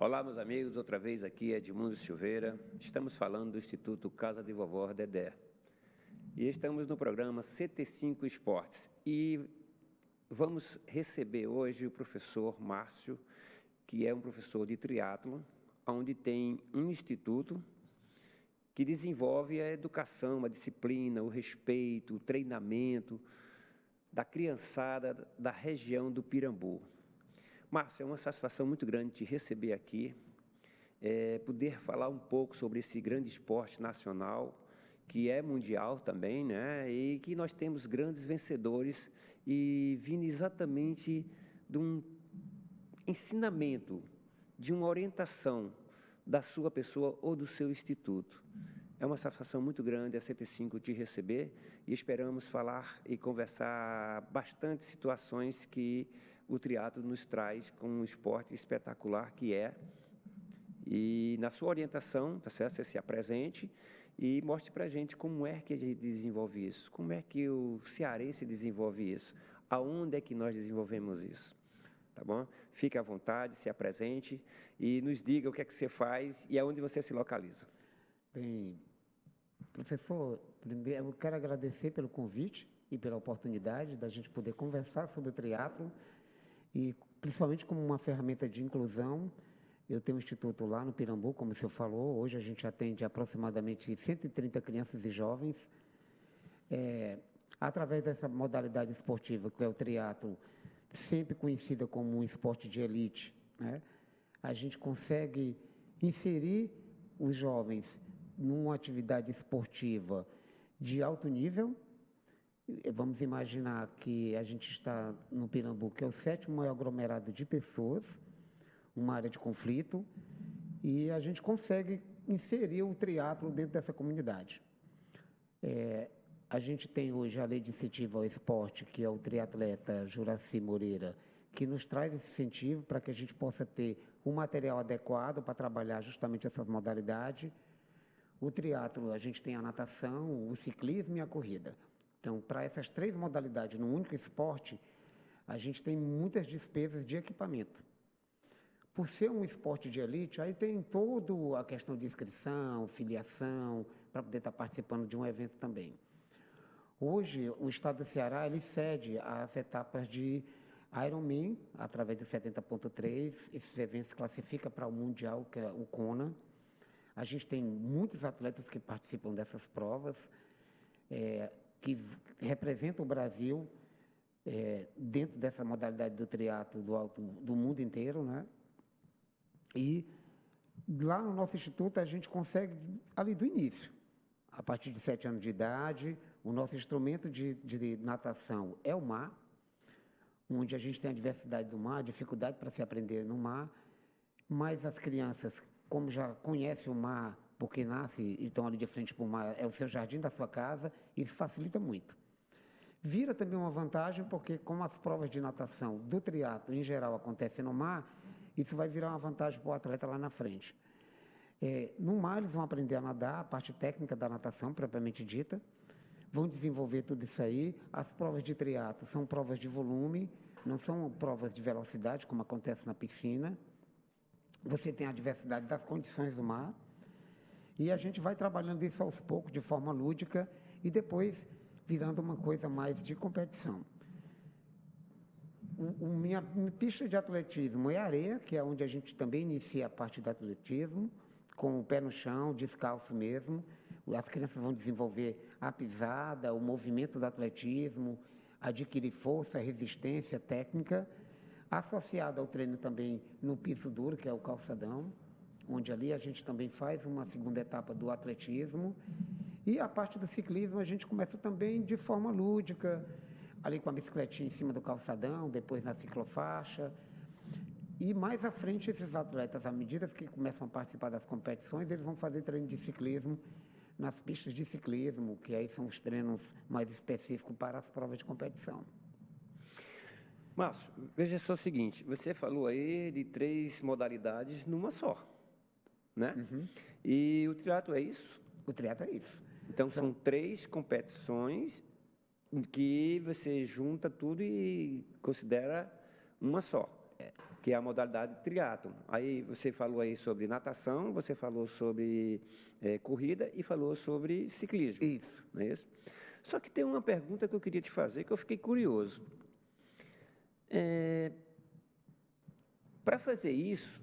Olá, meus amigos, outra vez aqui Edmundo Silveira. Estamos falando do Instituto Casa de Vovó Dedé. E estamos no programa CT5 Esportes. E vamos receber hoje o professor Márcio, que é um professor de triatlo, onde tem um instituto que desenvolve a educação, a disciplina, o respeito, o treinamento da criançada da região do Pirambu. Márcio, é uma satisfação muito grande te receber aqui, poder falar um pouco sobre esse grande esporte nacional, que é mundial também, né? E que nós temos grandes vencedores e vindo exatamente de um ensinamento, de uma orientação da sua pessoa ou do seu instituto. É uma satisfação muito grande a CT5 te receber e esperamos falar e conversar bastante situações que o triatlo nos traz com um esporte espetacular que é. E na sua orientação, tá certo? Você se apresente e mostre para a gente como é que a gente desenvolve isso, como é que o cearense desenvolve isso, aonde é que nós desenvolvemos isso, tá bom? Fique à vontade, se apresente e nos diga o que é que você faz e aonde você se localiza. Bem, professor, primeiro eu quero agradecer pelo convite e pela oportunidade da gente poder conversar sobre o triatlo e principalmente como uma ferramenta de inclusão. Eu tenho um instituto lá no Pirambu, como o senhor falou, hoje a gente atende aproximadamente 130 crianças e jovens. Através dessa modalidade esportiva, que é o triatlo, sempre conhecida como um esporte de elite, né? A gente consegue inserir os jovens numa atividade esportiva de alto nível. Vamos imaginar que a gente está no Pirambu, que é o 7º maior aglomerado de pessoas, uma área de conflito, e a gente consegue inserir o triatlo dentro dessa comunidade. A gente tem hoje a lei de incentivo ao esporte, que é o triatleta Juraci Moreira, que nos traz esse incentivo para que a gente possa ter um material adequado para trabalhar justamente essas modalidades. O triatlo, a gente tem a natação, o ciclismo e a corrida. Então, para essas 3 modalidades num único esporte, a gente tem muitas despesas de equipamento. Por ser um esporte de elite, aí tem toda a questão de inscrição, filiação, para poder estar participando de um evento também. Hoje, o estado do Ceará, ele cede as etapas de Ironman, através do 70.3, esses eventos se classificam para o Mundial, que é o Kona. A gente tem muitos atletas que participam dessas provas, que representam o Brasil dentro dessa modalidade do triatlo do mundo inteiro, né? E lá no nosso instituto a gente consegue, ali do início, a partir de 7 anos de idade, o nosso instrumento de natação é o mar, onde a gente tem a diversidade do mar, a dificuldade para se aprender no mar, mas as crianças, como já conhecem o mar, porque nascem e estão ali de frente para o mar, é o seu jardim da sua casa, isso facilita muito. Vira também uma vantagem, porque como as provas de natação do triatlo, em geral, acontecem no mar, isso vai virar uma vantagem para o atleta lá na frente. No mar, eles vão aprender a nadar, a parte técnica da natação, propriamente dita, vão desenvolver tudo isso aí. As provas de triatlo são provas de volume, não são provas de velocidade, como acontece na piscina. Você tem a diversidade das condições do mar, e a gente vai trabalhando isso aos poucos, de forma lúdica, e depois virando uma coisa mais de competição. Minha pista de atletismo é areia, que é onde a gente também inicia a parte do atletismo, com o pé no chão, descalço mesmo. As crianças vão desenvolver a pisada, o movimento do atletismo, adquirir força, resistência, técnica, associada ao treino também no piso duro, que é o calçadão, onde ali a gente também faz uma segunda etapa do atletismo. E a parte do ciclismo a gente começa também de forma lúdica, ali com a bicicletinha em cima do calçadão, depois na ciclofaixa. E mais à frente, esses atletas, à medida que começam a participar das competições, eles vão fazer treino de ciclismo nas pistas de ciclismo, que aí são os treinos mais específicos para as provas de competição. Márcio, veja só o seguinte, você falou aí de 3 modalidades numa só, né? Uhum. E o triatlo é isso? O triatlo é isso. Então, são 3 competições que você junta tudo e considera uma só. que é a modalidade triatlon. Aí você falou aí sobre natação, você falou sobre corrida e falou sobre ciclismo. Isso. Não é isso? Só que tem uma pergunta que eu queria te fazer, que eu fiquei curioso. Para fazer isso,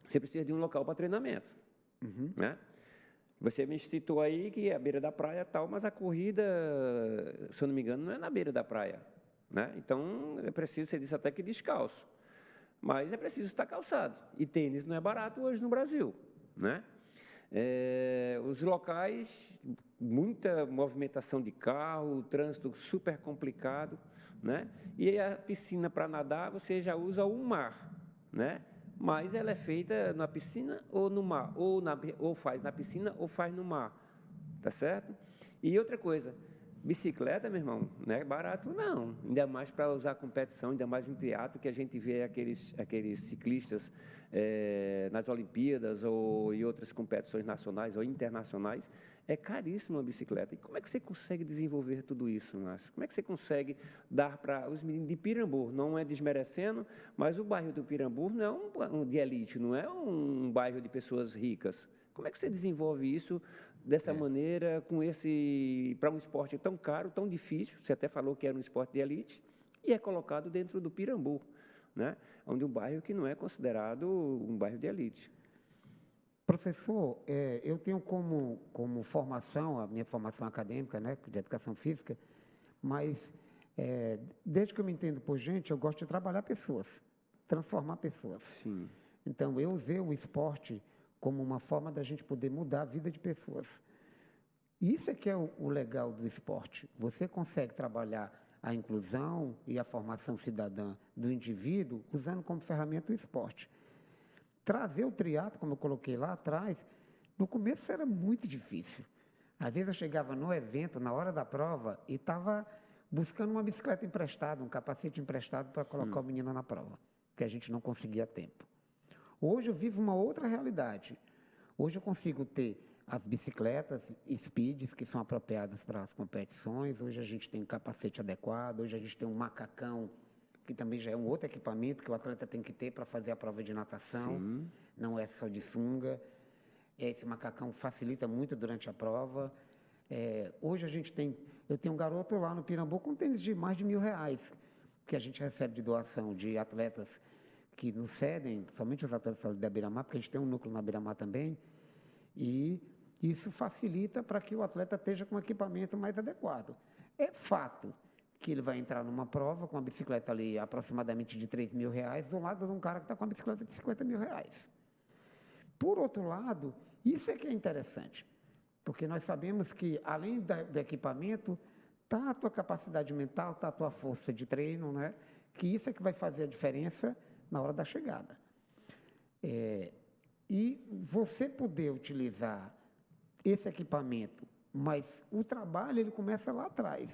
você precisa de um local para treinamento. Uhum. Né? Você me citou aí que é à beira da praia e tal, mas a corrida, se eu não me engano, não é na beira da praia. Né? Então, é preciso, você disse até que descalço. Mas é preciso estar calçado. E tênis não é barato hoje no Brasil. Né? Os locais, muita movimentação de carro, trânsito super complicado. Né? E a piscina para nadar, você já usa o mar. Né? Mas ela é feita na piscina ou no mar, ou faz na piscina ou faz no mar, tá certo? E outra coisa, bicicleta, meu irmão, não é barato não, ainda mais para usar competição, ainda mais em triatlo, que a gente vê aqueles ciclistas nas Olimpíadas ou em outras competições nacionais ou internacionais, é caríssimo a bicicleta. E como é que você consegue desenvolver tudo isso, Márcio? Como é que você consegue dar para os meninos de Pirambu? Não é desmerecendo, mas o bairro do Pirambu não é um de elite, não é um bairro de pessoas ricas. Como é que você desenvolve isso dessa maneira, para um esporte tão caro, tão difícil? Você até falou que era um esporte de elite e é colocado dentro do Pirambu, né? Onde um bairro que não é considerado um bairro de elite. Professor, eu tenho como formação, a minha formação acadêmica, né, de educação física, mas desde que eu me entendo por gente, eu gosto de trabalhar pessoas, transformar pessoas. Sim. Então, eu usei o esporte como uma forma da gente poder mudar a vida de pessoas. Isso é que é o legal do esporte. Você consegue trabalhar a inclusão e a formação cidadã do indivíduo usando como ferramenta o esporte. Trazer o triatlo, como eu coloquei lá atrás, no começo era muito difícil. Às vezes eu chegava no evento, na hora da prova, e estava buscando uma bicicleta emprestada, um capacete emprestado para colocar o menino na prova, que a gente não conseguia a tempo. Hoje eu vivo uma outra realidade. Hoje eu consigo ter as bicicletas speeds, que são apropriadas para as competições. Hoje a gente tem um capacete adequado, hoje a gente tem um macacão, que também já é um outro equipamento que o atleta tem que ter para fazer a prova de natação. Sim. Não é só de sunga. Esse macacão facilita muito durante a prova. Hoje eu tenho um garoto lá no Pirambu com tênis de mais de R$1.000, que a gente recebe de doação de atletas que nos cedem, somente os atletas da Beira-Mar, porque a gente tem um núcleo na Beira-Mar também, e isso facilita para que o atleta esteja com o equipamento mais adequado. É fato que ele vai entrar numa prova com uma bicicleta ali aproximadamente de R$3.000, do lado de um cara que está com uma bicicleta de R$50.000. Por outro lado, isso é que é interessante, porque nós sabemos que, além do equipamento, está a tua capacidade mental, está a tua força de treino, né? Que isso é que vai fazer a diferença na hora da chegada. E você poder utilizar esse equipamento, mas o trabalho ele começa lá atrás,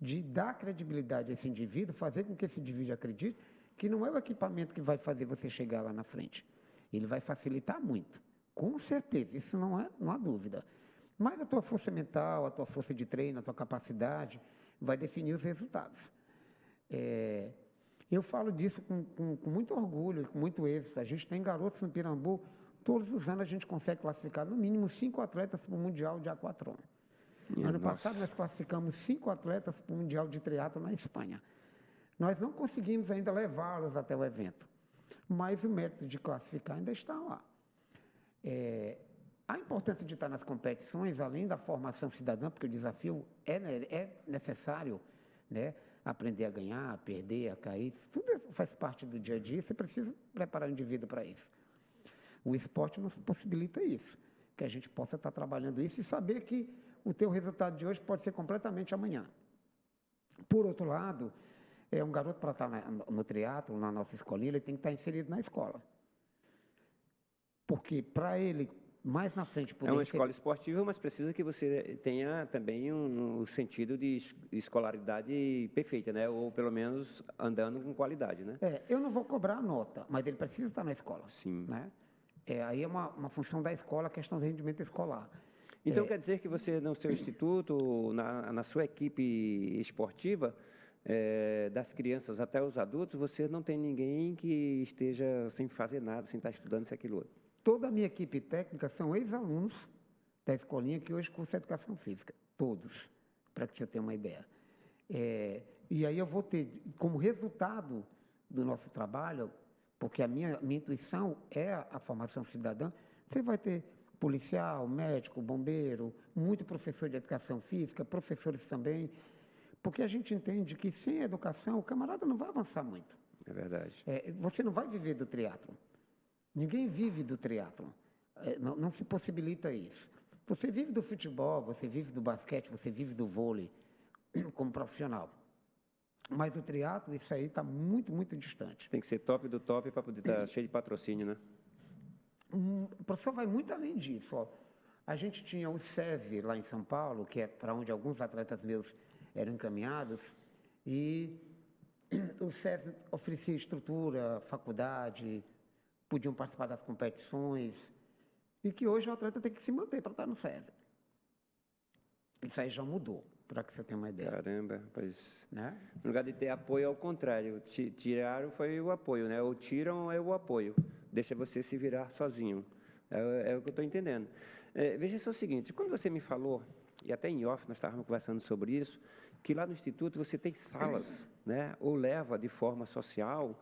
de dar credibilidade a esse indivíduo, fazer com que esse indivíduo acredite que não é o equipamento que vai fazer você chegar lá na frente. Ele vai facilitar muito, com certeza, isso não há dúvida. Mas a tua força mental, a tua força de treino, a tua capacidade, vai definir os resultados. Eu falo disso com muito orgulho, com muito êxito. A gente tem garotos no Pirambu, todos os anos a gente consegue classificar no mínimo 5 atletas para o Mundial de Aquatron. Ano passado nós classificamos 5 atletas para o Mundial de Triatlo na Espanha. Nós não conseguimos ainda levá-los até o evento, mas o mérito de classificar ainda está lá. A importância de estar nas competições, além da formação cidadã, porque o desafio é necessário, né? Aprender a ganhar, a perder, a cair, tudo faz parte do dia a dia, você precisa preparar o indivíduo para isso. O esporte nos possibilita isso, que a gente possa estar trabalhando isso e saber que o teu resultado de hoje pode ser completamente amanhã. Por outro lado, um garoto para estar no triatlo, na nossa escolinha, ele tem que estar inserido na escola. Porque para ele, mais na frente, poder... É uma escola esportiva, mas precisa que você tenha também um sentido de escolaridade perfeita, né? Ou pelo menos andando com qualidade, né? Eu não vou cobrar a nota, mas ele precisa estar na escola. Sim. Né? Aí é uma função da escola, a questão do rendimento escolar. Então quer dizer que você, no seu instituto, na sua equipe esportiva, das crianças até os adultos, você não tem ninguém que esteja sem fazer nada, sem estar estudando isso, aquilo outro. Toda a minha equipe técnica são ex-alunos da escolinha que hoje cursa Educação Física. Todos, para que você tenha uma ideia. E aí eu vou ter, como resultado do nosso trabalho, porque a minha intuição é a formação cidadã, você vai ter policial, médico, bombeiro, muito professor de educação física, professores também, porque a gente entende que sem educação o camarada não vai avançar muito. É verdade. Você não vai viver do triatlon. Ninguém vive do triatlon. Não se possibilita isso. Você vive do futebol, você vive do basquete, você vive do vôlei como profissional. Mas o triatlo, isso aí está muito, muito distante. Tem que ser top do top para poder estar cheio de patrocínio, né? O professor vai muito além disso. Ó. A gente tinha o SESI lá em São Paulo, que é para onde alguns atletas meus eram encaminhados, e o SESI oferecia estrutura, faculdade, podiam participar das competições, e que hoje o atleta tem que se manter para estar no SESI. Isso aí já mudou, para que você tenha uma ideia. Caramba, pois... Né? No lugar de ter apoio, ao contrário. Tiraram foi o apoio, né? Ou tiram é o apoio. Deixa você se virar sozinho. É o que eu estou entendendo. Veja só o seguinte, quando você me falou, e até em off nós estávamos conversando sobre isso, que lá no Instituto você tem salas, né? Ou leva de forma social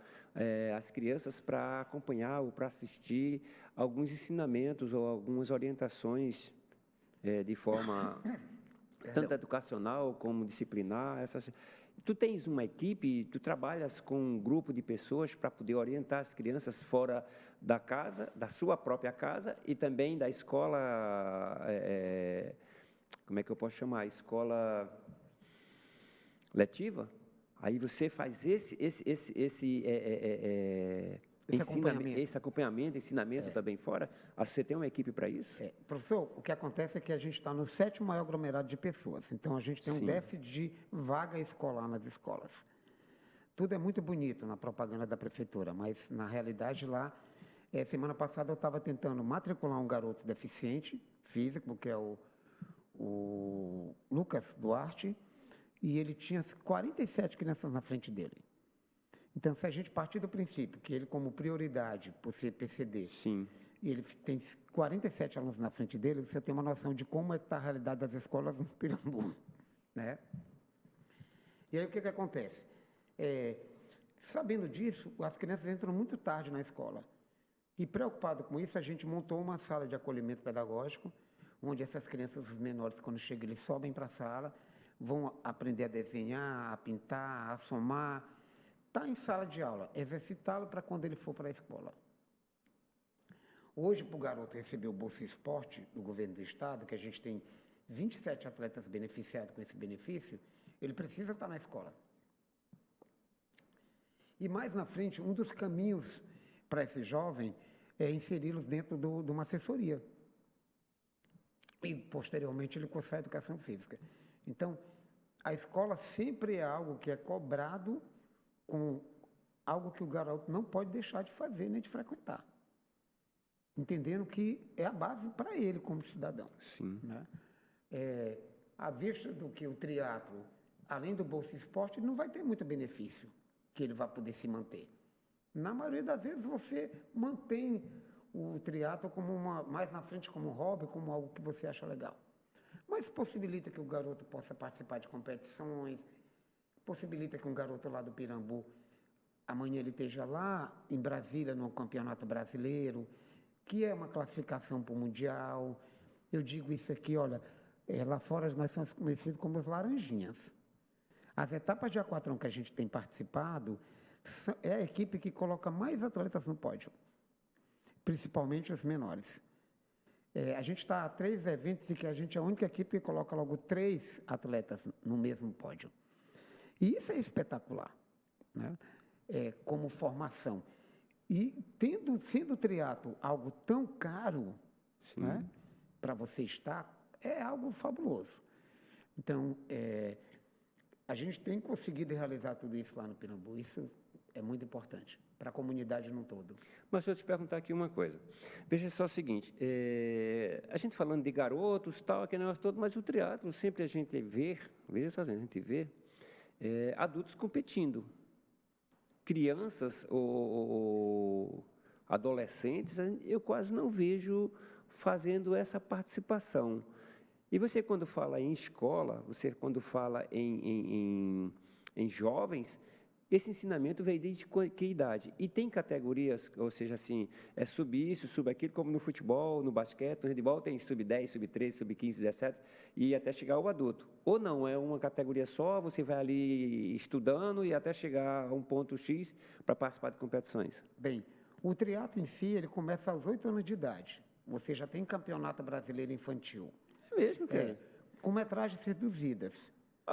as crianças para acompanhar ou para assistir alguns ensinamentos ou algumas orientações de forma tanto educacional como disciplinar. Tu tens uma equipe, tu trabalhas com um grupo de pessoas para poder orientar as crianças fora da casa, da sua própria casa e também da escola, como é que eu posso chamar? Escola letiva? Aí você faz esse acompanhamento, ensinamento também fora? Você tem uma equipe para isso? Professor, o que acontece é que a gente está no 7º maior aglomerado de pessoas. Então, a gente tem um déficit de vaga escolar nas escolas. Tudo é muito bonito na propaganda da prefeitura, mas, na realidade, lá, semana passada eu estava tentando matricular um garoto deficiente físico, que é o Lucas Duarte, e ele tinha 47 crianças na frente dele. Então, se a gente partir do princípio que ele, como prioridade, por ser PCD, sim, e ele tem 47 alunos na frente dele, você tem uma noção de como é que está a realidade das escolas no Pirambu, né? E aí, o que acontece? Sabendo disso, as crianças entram muito tarde na escola. E, preocupado com isso, a gente montou uma sala de acolhimento pedagógico, onde essas crianças, os menores, quando chegam, eles sobem para a sala, vão aprender a desenhar, a pintar, a somar. Está em sala de aula, exercitá-lo para quando ele for para a escola. Hoje, para o garoto receber o Bolsa Esporte do governo do estado, que a gente tem 27 atletas beneficiados com esse benefício, ele precisa estar na escola. E mais na frente, um dos caminhos para esse jovem é inseri-los dentro de uma assessoria. E, posteriormente, ele cursar a educação física. Então, a escola sempre é algo que é cobrado com algo que o garoto não pode deixar de fazer nem de frequentar. Entendendo que é a base para ele como cidadão. Sim. Né? À vista do que o triatlo, além do Bolsa Esporte, não vai ter muito benefício que ele vai poder se manter. Na maioria das vezes você mantém o triatlo como mais na frente como um hobby, como algo que você acha legal. Mas possibilita que o garoto possa participar de competições, possibilita que um garoto lá do Pirambu, amanhã ele esteja lá em Brasília, no Campeonato Brasileiro, que é uma classificação para o Mundial. Eu digo isso aqui, olha, lá fora nós somos conhecidos como os laranjinhas. As etapas de aquatlon que a gente tem participado é a equipe que coloca mais atletas no pódio, principalmente os menores. A gente está a 3 eventos e que a gente é a única equipe que coloca logo 3 atletas no mesmo pódio. E isso é espetacular, né? Como formação. E sendo o triatlo algo tão caro, né, para você estar, é algo fabuloso. Então, a gente tem conseguido realizar tudo isso lá no Pirambu. Isso é muito importante para a comunidade no todo. Mas deixa eu te perguntar aqui uma coisa. Veja só o seguinte, a gente falando de garotos, tal, aquele negócio todo, mas o triatlo sempre a gente vê, veja só, a gente vê, adultos competindo. Crianças ou adolescentes, eu quase não vejo fazendo essa participação. E você, quando fala em escola, você, quando fala em jovens, esse ensinamento veio desde que idade? E tem categorias, ou seja, assim, sub isso, sub aquilo, como no futebol, no basquete, no handebol, tem sub-10, sub-13, sub-15, 17, e até chegar ao adulto. Ou não, é uma categoria só, você vai ali estudando e até chegar a um ponto X para participar de competições? Bem, o triatlo em si, ele começa aos 8 anos de idade. Você já tem campeonato brasileiro infantil. É mesmo, cara? Com metragens reduzidas.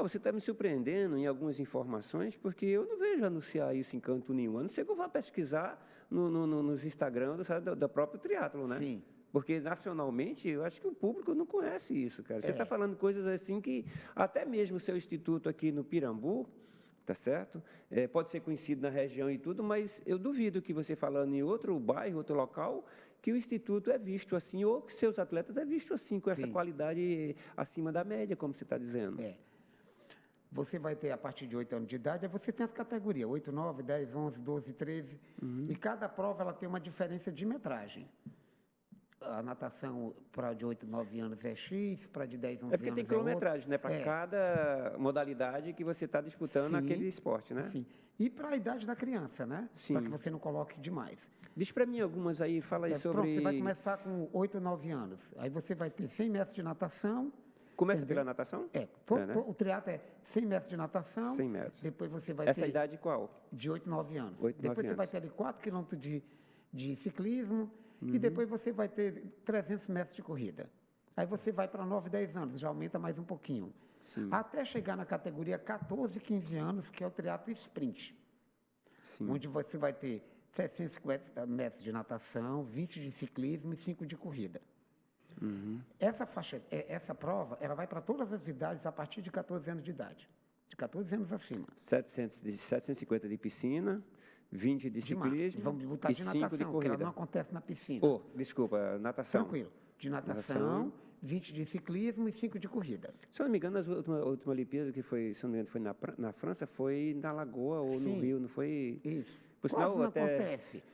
Você está me surpreendendo em algumas informações, porque eu não vejo anunciar isso em canto nenhum. A não ser que eu vá pesquisar nos Instagram da própria triatlo, né? Sim. Porque nacionalmente, eu acho que o público não conhece isso, cara. Você está falando coisas assim que até mesmo o seu instituto aqui no Pirambu, tá certo? Pode ser conhecido na região e tudo, mas eu duvido que você falando em outro bairro, outro local, que o instituto é visto assim, ou que seus atletas é visto assim, com essa qualidade acima da média, como você está dizendo. Você vai ter, a partir de 8 anos de idade, aí você tem as categorias, 8, 9, 10, 11, 12, 13. E cada prova ela tem uma diferença de metragem. A natação para de 8, 9 anos é X, para de 10, 11 anos porque tem quilometragem, né? Para cada modalidade que você está disputando aquele esporte, né? Sim. E para a idade da criança, né? Para que você não coloque demais. Diz para mim algumas aí, fala aí sobre... Pronto, você vai começar com 8, 9 anos. Aí você vai ter 100 metros de natação. Começa pela natação? Né? O triatlo é 100 metros de natação. 100 metros. Depois você vai Essa idade qual? De 8, 9 anos. 8, depois 9 você vai ter ali 4 quilômetros de ciclismo. E depois você vai ter 300 metros de corrida. Aí você vai para 9, 10 anos, já aumenta mais um pouquinho. Sim. Até chegar na categoria 14, 15 anos, que é o triatlo sprint. Sim. Onde você vai ter 750 metros de natação, 20 de ciclismo e 5 de corrida. Essa prova, ela vai para todas as idades a partir de 14 anos de idade. De 14 anos acima. 750 de piscina, 20 de ciclismo vamos botar e de 5 natação, de corrida. ela não acontece na piscina. Desculpa, natação. Tranquilo. De natação, 20 de ciclismo e 5 de corrida. Se eu não me engano, a última Olimpíada que foi, se não me engano, foi na França, foi na Lagoa ou no Rio, não foi? Isso. Por sinal,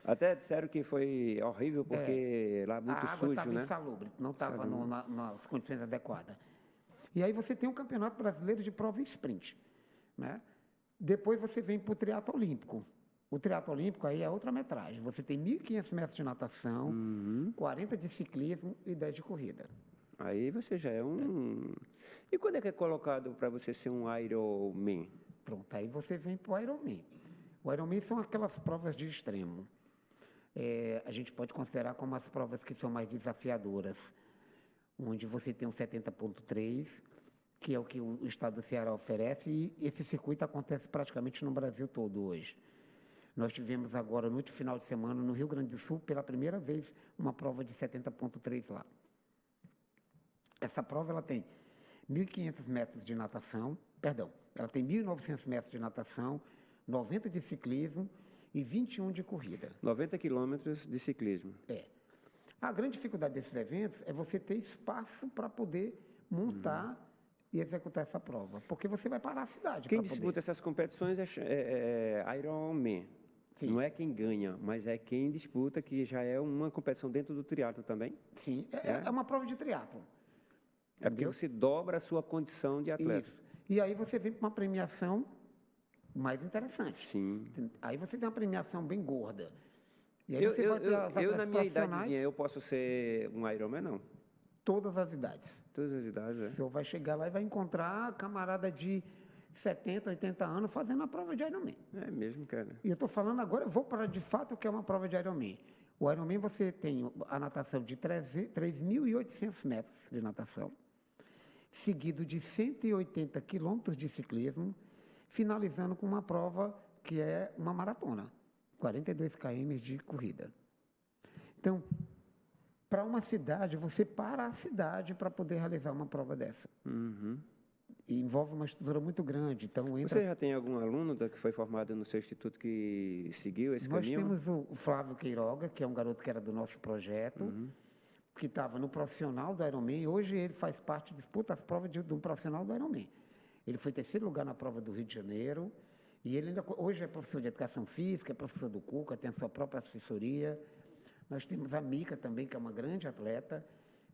até disseram que foi horrível, porque lá muito sujo, né? A água estava insalubre, não estava nas condições adequadas. E aí você tem um campeonato brasileiro de prova sprint, né? Depois você vem para o triatlo olímpico. O triatlo olímpico aí é outra metragem. Você tem 1.500 metros de natação, 40 de ciclismo e 10 de corrida. Aí você já é um... E quando é que é colocado para você ser um Ironman? Pronto, aí você vem para o Ironman. O Ironman são aquelas provas de extremo. A gente pode considerar como as provas que são mais desafiadoras, onde você tem um 70.3, que é o que o estado do Ceará oferece, e esse circuito acontece praticamente no Brasil todo hoje. Nós tivemos agora, no último final de semana, no Rio Grande do Sul, pela primeira vez, uma prova de 70.3 lá. Essa prova ela tem 1.500 metros de natação, ela tem 1.900 metros de natação, 90 de ciclismo e 21 de corrida. 90 quilômetros de ciclismo. A grande dificuldade desses eventos é você ter espaço para poder montar e executar essa prova, porque você vai parar a cidade. Quem disputa essas competições é Ironman. Sim. Não é quem ganha, mas é quem disputa, que já é uma competição dentro do triatlo também. Sim, é uma prova de triatlo. É porque você dobra a sua condição de atleta. Isso. E aí você vem para uma premiação mais interessante. Sim. Aí você tem uma premiação bem gorda. E aí eu na minha idadezinha, eu posso ser um Ironman, não? Todas as idades. Todas as idades, O senhor vai chegar lá e vai encontrar camarada de 70, 80 anos fazendo a prova de Ironman. É mesmo, cara. E eu estou falando agora, eu vou para de fato o que é uma prova de Ironman. O Ironman você tem a natação de 3.800 metros de natação, seguido de 180 quilômetros de ciclismo, finalizando com uma prova que é uma maratona, 42 km de corrida. Então, para uma cidade, você para a cidade para poder realizar uma prova dessa. E envolve uma estrutura muito grande. Então, Você já tem algum aluno que foi formado no seu instituto que seguiu esse caminho? Nós temos o Flávio Queiroga, que é um garoto que era do nosso projeto, que estava no profissional do Ironman. Hoje ele faz parte, disputa as provas de um profissional do Ironman. Ele foi terceiro lugar na prova do Rio de Janeiro. E ele ainda, hoje é professor de educação física, é professor do Cuca, tem a sua própria assessoria. Nós temos a Mica também, que é uma grande atleta,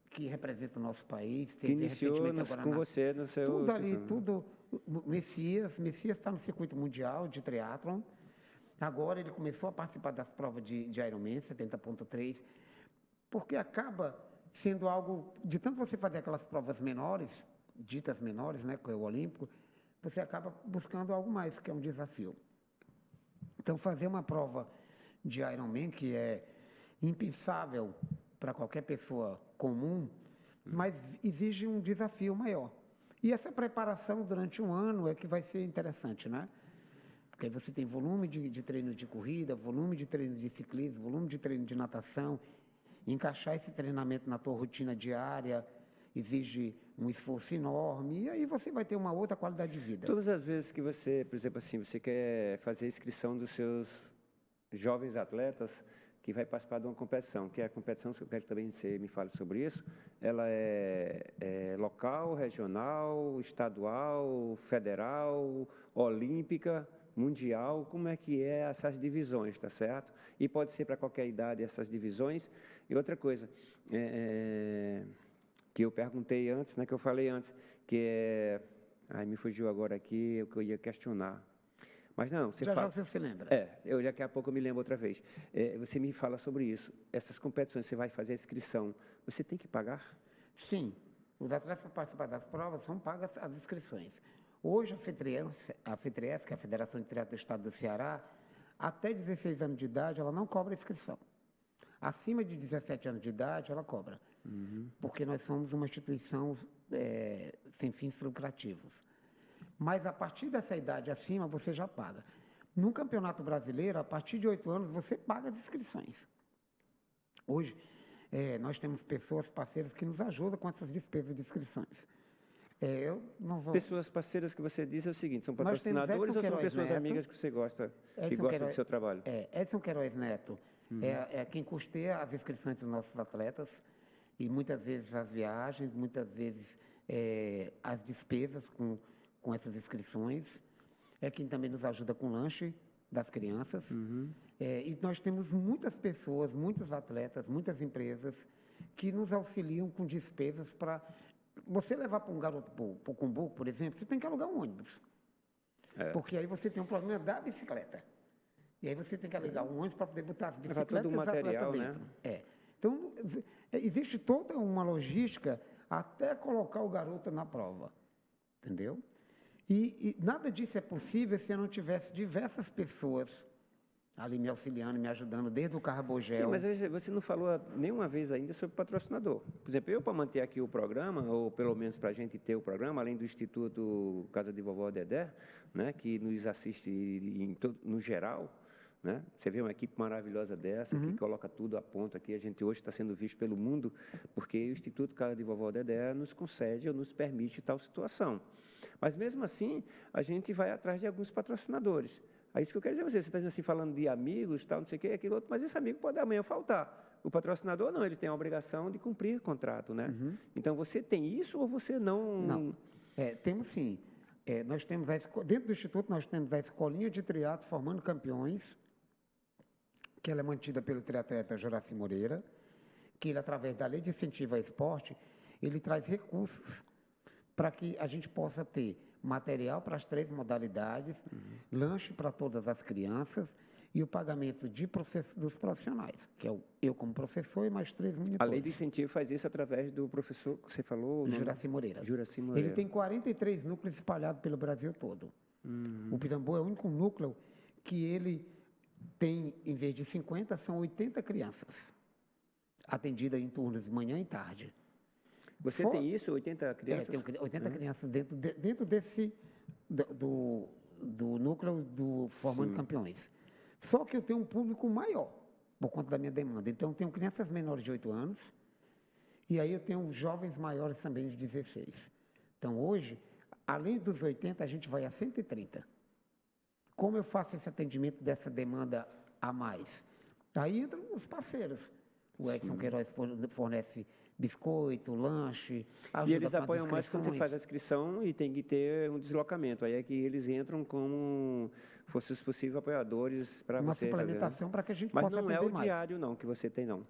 que representa o nosso país. Que iniciou com você no seu... Tudo ali, tudo. Messias está no circuito mundial de triatlon. Agora ele começou a participar das provas de Ironman, 70.3, porque acaba sendo algo, de tanto você fazer aquelas provas menores, ditas menores, né, que é o olímpico, você acaba buscando algo mais, que é um desafio. Então, fazer uma prova de Ironman, que é impensável para qualquer pessoa comum, mas exige um desafio maior. E essa preparação durante um ano é que vai ser interessante, né? Porque aí você tem volume de treino de corrida, volume de treino de ciclismo, volume de treino de natação. Encaixar esse treinamento na tua rotina diária exige um esforço enorme, e aí você vai ter uma outra qualidade de vida. Todas as vezes que você, por exemplo, assim, você quer fazer a inscrição dos seus jovens atletas que vai participar de uma competição, que é a competição, que eu quero também que você me fale sobre isso, ela é local, regional, estadual, federal, olímpica, mundial, como é que é essas divisões, tá certo? E pode ser para qualquer idade essas divisões. E outra coisa, que eu perguntei antes, né, que eu falei antes, que é... Ai, me fugiu agora aqui o que eu ia questionar. Mas não, você fala... Já você se lembra. Daqui a pouco eu me lembro outra vez. Você me fala sobre isso. Essas competições, você vai fazer a inscrição, você tem que pagar? Sim. Os atletas para participar das provas são pagas as inscrições. Hoje, a FETRIES, que é a Federação de Triatlo do Estado do Ceará, até 16 anos de idade, ela não cobra inscrição. Acima de 17 anos de idade, ela cobra. Porque nós somos uma instituição sem fins lucrativos. Mas a partir dessa idade acima, você já paga. No Campeonato Brasileiro, a partir de 8 anos, você paga as inscrições. Hoje, nós temos pessoas, parceiras, que nos ajudam com essas despesas de inscrições. Eu não vou... Pessoas parceiras que você diz é o seguinte, são patrocinadores ou são pessoas amigas que você gosta, que gostam do seu trabalho? Edson Queiroz Neto é quem custeia as inscrições dos nossos atletas, e muitas vezes as viagens, muitas vezes as despesas com essas inscrições. É quem também nos ajuda com o lanche das crianças. E nós temos muitas pessoas, muitos atletas, muitas empresas que nos auxiliam com despesas para... Você levar para um garoto para o Cumbuco, por exemplo, você tem que alugar um ônibus. Porque aí você tem um problema da bicicleta. E aí você tem que alugar um ônibus para poder botar as bicicletas todo o material, dentro. Né? Então, existe toda uma logística até colocar o garoto na prova. Entendeu? E nada disso é possível se eu não tivesse diversas pessoas ali me auxiliando, me ajudando, desde o Carbogel. Sim, mas você não falou nenhuma vez ainda sobre patrocinador. Por exemplo, eu, para manter aqui o programa, ou pelo menos para a gente ter o programa, além do Instituto Casa de Vovó Dedé, né, que nos assiste no geral, né? Você vê uma equipe maravilhosa dessa, que coloca tudo a ponto aqui. A gente hoje está sendo visto pelo mundo, porque o Instituto Casa de Vovó Dedé nos concede ou nos permite tal situação. Mas, mesmo assim, a gente vai atrás de alguns patrocinadores. É isso que eu quero dizer a você. Você está dizendo assim, falando de amigos, tal, não sei o quê, aquilo outro, mas esse amigo pode amanhã faltar. O patrocinador não, ele tem a obrigação de cumprir o contrato, né? Então, você tem isso ou você não... Não, temos sim. Nós temos dentro do Instituto, nós temos a Escolinha de Triatlo Formando Campeões, que ela é mantida pelo triatleta Juraci Moreira, que ele, através da Lei de Incentivo ao Esporte, ele traz recursos para que a gente possa ter material para as 3 modalidades, lanche para todas as crianças e o pagamento dos profissionais, que é eu como professor e mais 3 monitores. A Lei de Incentivo faz isso através do professor que você falou? Juraci Moreira. Juraci Moreira. Ele tem 43 núcleos espalhados pelo Brasil todo. O Pirambu é o único núcleo que ele tem, em vez de 50, são 80 crianças, atendidas em turnos de manhã e tarde. Você tem isso, 80 crianças? Tem 80 crianças dentro desse, do núcleo do Formando Campeões. Só que eu tenho um público maior, por conta da minha demanda. Então, eu tenho crianças menores de 8 anos, e aí eu tenho jovens maiores também de 16. Então, hoje, além dos 80, a gente vai a 130. Como eu faço esse atendimento dessa demanda a mais? Aí entram os parceiros. O Edson Queiroz fornece biscoito, lanche, E ajuda eles com as apoiam mais quando você inscrições. faz a inscrição e tem que ter um deslocamento. Aí é que eles entram como fossem os possíveis apoiadores para Uma você fazer, né? suplementação para que a gente Mas possa não é atender o mais. diário, não, que você tem, não.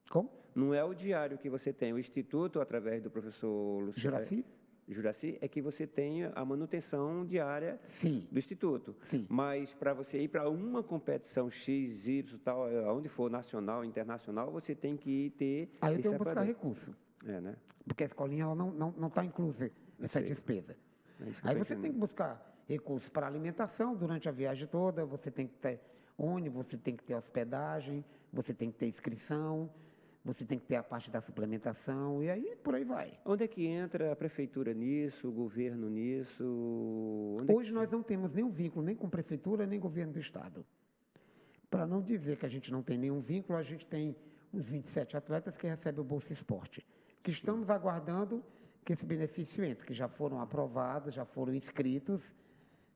Como? Não é o diário que você tem. O Instituto, através do professor Juraci? Juraci, é que você tem a manutenção diária Sim, do Instituto. sim. Mas para você ir para uma competição X, Y, tal, onde for nacional, internacional, você tem que ter Aí eu esse tenho que buscar apoiador. recurso, É, né? porque a escolinha ela não está inclusa essa sei. despesa. É isso que eu Aí tô você tem entendendo. que buscar recursos para alimentação durante a viagem toda, você tem que ter ônibus, você tem que ter hospedagem, você tem que ter inscrição, você tem que ter a parte da suplementação, e aí por aí vai. Onde é que entra a prefeitura nisso, o governo nisso? Onde é Hoje nós não temos nenhum vínculo, nem com prefeitura, nem governo do estado. Para não dizer que a gente não tem nenhum vínculo, a gente tem os 27 atletas que recebem o Bolsa Esporte, que estamos aguardando que esse benefício entre, que já foram aprovados, já foram inscritos,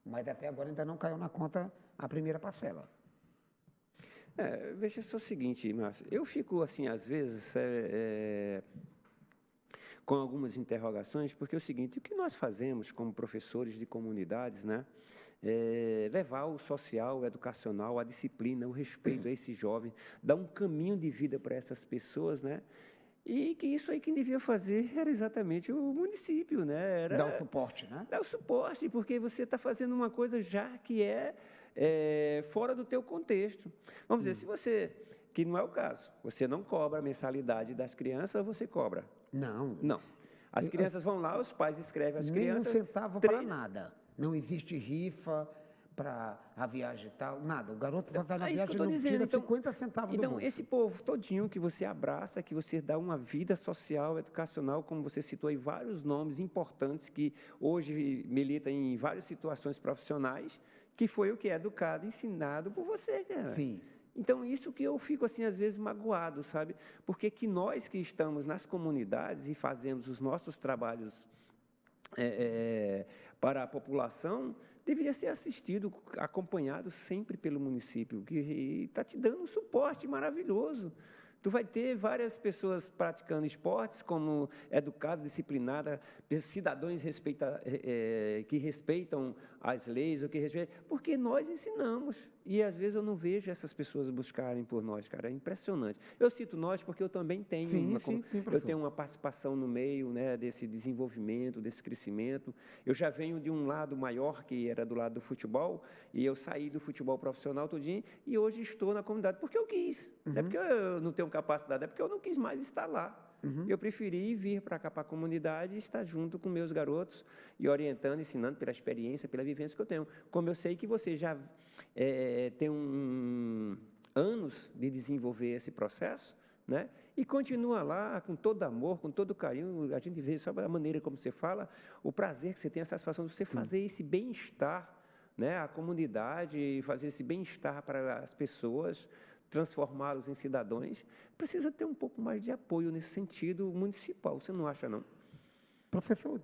mas até agora ainda não caiu na conta a primeira parcela. veja só o seguinte, Márcio, eu fico assim, às vezes, com algumas interrogações, porque é o seguinte, o que nós fazemos como professores de comunidades, né? Levar o social, o educacional, a disciplina, o respeito a esses jovens, dar um caminho de vida para essas pessoas, né? E que isso aí quem devia fazer era exatamente o município, né? Dá o suporte, né? Dar o suporte, porque você está fazendo uma coisa já que é fora do teu contexto. Vamos dizer, se você, que não é o caso, você não cobra a mensalidade das crianças, ou você cobra? Não. Não. As crianças vão lá, os pais escrevem as Nem um crianças. centavo para treinam. nada. Não existe rifa para a viagem e tal, nada. O garoto vai estar na É isso que viagem eu e estou não dizendo. tira 50 centavos do Então, bolso. esse povo todinho que você abraça, que você dá uma vida social, educacional, como você citou aí, vários nomes importantes que hoje militam em várias situações profissionais, que foi o que é educado, ensinado por você, cara. Sim. Então, isso que eu fico, assim, às vezes magoado, sabe? Porque que nós que estamos nas comunidades e fazemos os nossos trabalhos para a população, deveria ser assistido, acompanhado sempre pelo município, que está te dando um suporte maravilhoso. Tu vai ter várias pessoas praticando esportes, como educada, disciplinada, cidadãos que respeitam as leis, porque nós ensinamos. E às vezes eu não vejo essas pessoas buscarem por nós, cara, é impressionante. Eu cito nós porque eu também tenho, eu tenho uma participação no meio, né, desse desenvolvimento, desse crescimento. Eu já venho de um lado maior, que era do lado do futebol, e eu saí do futebol profissional todinho, e hoje estou na comunidade, porque eu quis. Não é porque eu não tenho capacidade, é porque eu não quis mais estar lá. Eu preferi vir para cá, para a comunidade, e estar junto com meus garotos e orientando, ensinando pela experiência, pela vivência que eu tenho. Como eu sei que você já tem anos de desenvolver esse processo, né? E continua lá com todo amor, com todo carinho. A gente vê só a maneira como você fala, o prazer que você tem, a satisfação de você fazer esse bem-estar, né? A comunidade, fazer esse bem-estar para as pessoas, transformá-los em cidadãos, precisa ter um pouco mais de apoio nesse sentido municipal, você não acha, não? Professor,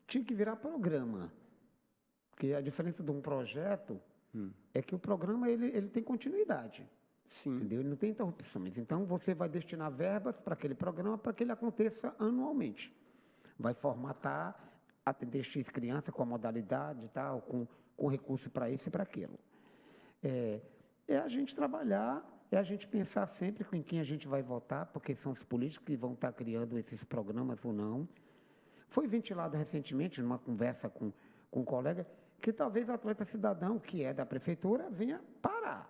tinha que virar programa, porque a diferença de um projeto é que o programa ele tem continuidade. Sim. Entendeu? Ele não tem interrupções. Então, você vai destinar verbas para aquele programa para que ele aconteça anualmente. Vai formatar, atender X criança com a modalidade e tal, com recurso para isso e para aquilo. É a gente trabalhar, é a gente pensar sempre em quem a gente vai votar, porque são os políticos que vão estar criando esses programas ou não. Foi ventilado recentemente, numa conversa com um colega, que talvez o atleta cidadão, que é da prefeitura, venha parar,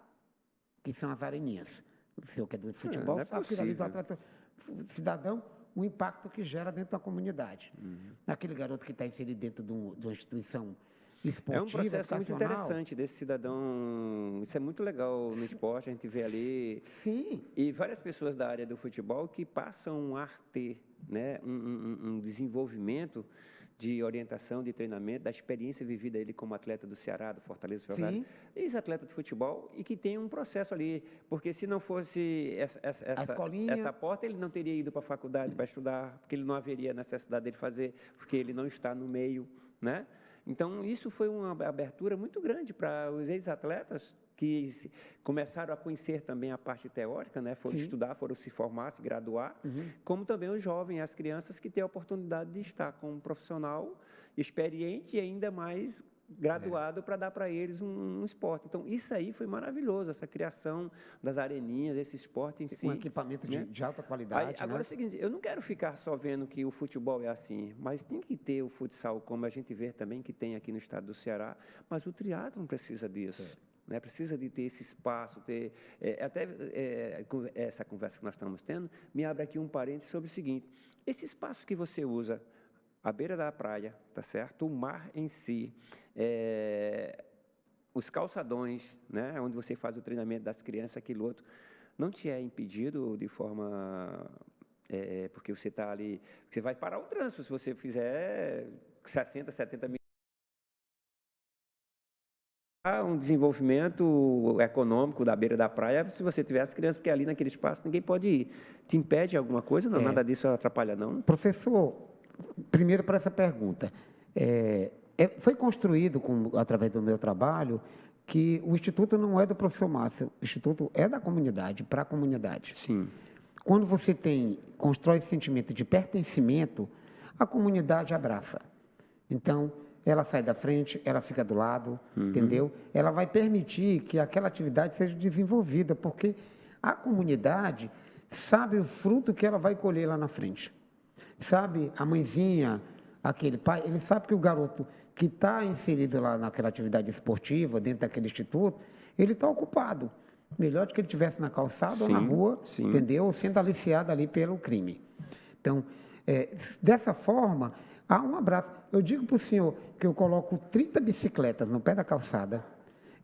que são as areninhas. O senhor que é do futebol sabe que ali do atleta cidadão, o impacto que gera dentro da comunidade. Aquele garoto que está inserido dentro de uma instituição esportiva, é um processo muito interessante desse cidadão, isso é muito legal no esporte, a gente vê ali. Sim. E várias pessoas da área do futebol que passam a ter, né, um desenvolvimento de orientação, de treinamento, da experiência vivida ele como atleta do Ceará, do Fortaleza, ex-atleta de futebol, e que tem um processo ali, porque se não fosse essa porta, ele não teria ido para a faculdade para estudar, porque ele não haveria necessidade dele fazer, porque ele não está no meio, né? Então, isso foi uma abertura muito grande para os ex-atletas, que começaram a conhecer também a parte teórica, né? Foram estudar, foram se formar, se graduar, como também os jovens, as crianças que têm a oportunidade de estar com um profissional experiente e ainda mais graduado para dar para eles um esporte. Então, isso aí foi maravilhoso, essa criação das areninhas, esse esporte em si. Um equipamento né? de alta qualidade. Aí, agora é o seguinte, eu não quero ficar só vendo que o futebol é assim, mas tem que ter o futsal, como a gente vê também que tem aqui no estado do Ceará, mas o triatlon precisa disso. Né? Precisa de ter esse espaço, essa conversa que nós estamos tendo, me abre aqui um parênteses sobre o seguinte, esse espaço que você usa, à beira da praia, tá certo? O mar em si, os calçadões, né? Onde você faz o treinamento das crianças, aquilo outro, não te é impedido de forma... porque você está ali, você vai parar o trânsito se você fizer 60, 70 mil. Há um desenvolvimento econômico da beira da praia, se você tiver as crianças, porque ali naquele espaço ninguém pode ir. Te impede alguma coisa? Não, nada disso atrapalha, não? Professor, primeiro para essa pergunta. Foi construído, através do meu trabalho, que o Instituto não é do professor Márcio, o Instituto é da comunidade, para a comunidade. Sim. Quando você constrói esse sentimento de pertencimento, a comunidade abraça. Então, ela sai da frente, ela fica do lado, entendeu? Ela vai permitir que aquela atividade seja desenvolvida, porque a comunidade sabe o fruto que ela vai colher lá na frente. Sabe, a mãezinha, aquele pai, ele sabe que o garoto que está inserido lá naquela atividade esportiva, dentro daquele instituto, ele está ocupado. Melhor do que ele estivesse na calçada ou na rua, entendeu? Sendo aliciado ali pelo crime. Então, dessa forma, há um abraço. Eu digo para o senhor que eu coloco 30 bicicletas no pé da calçada,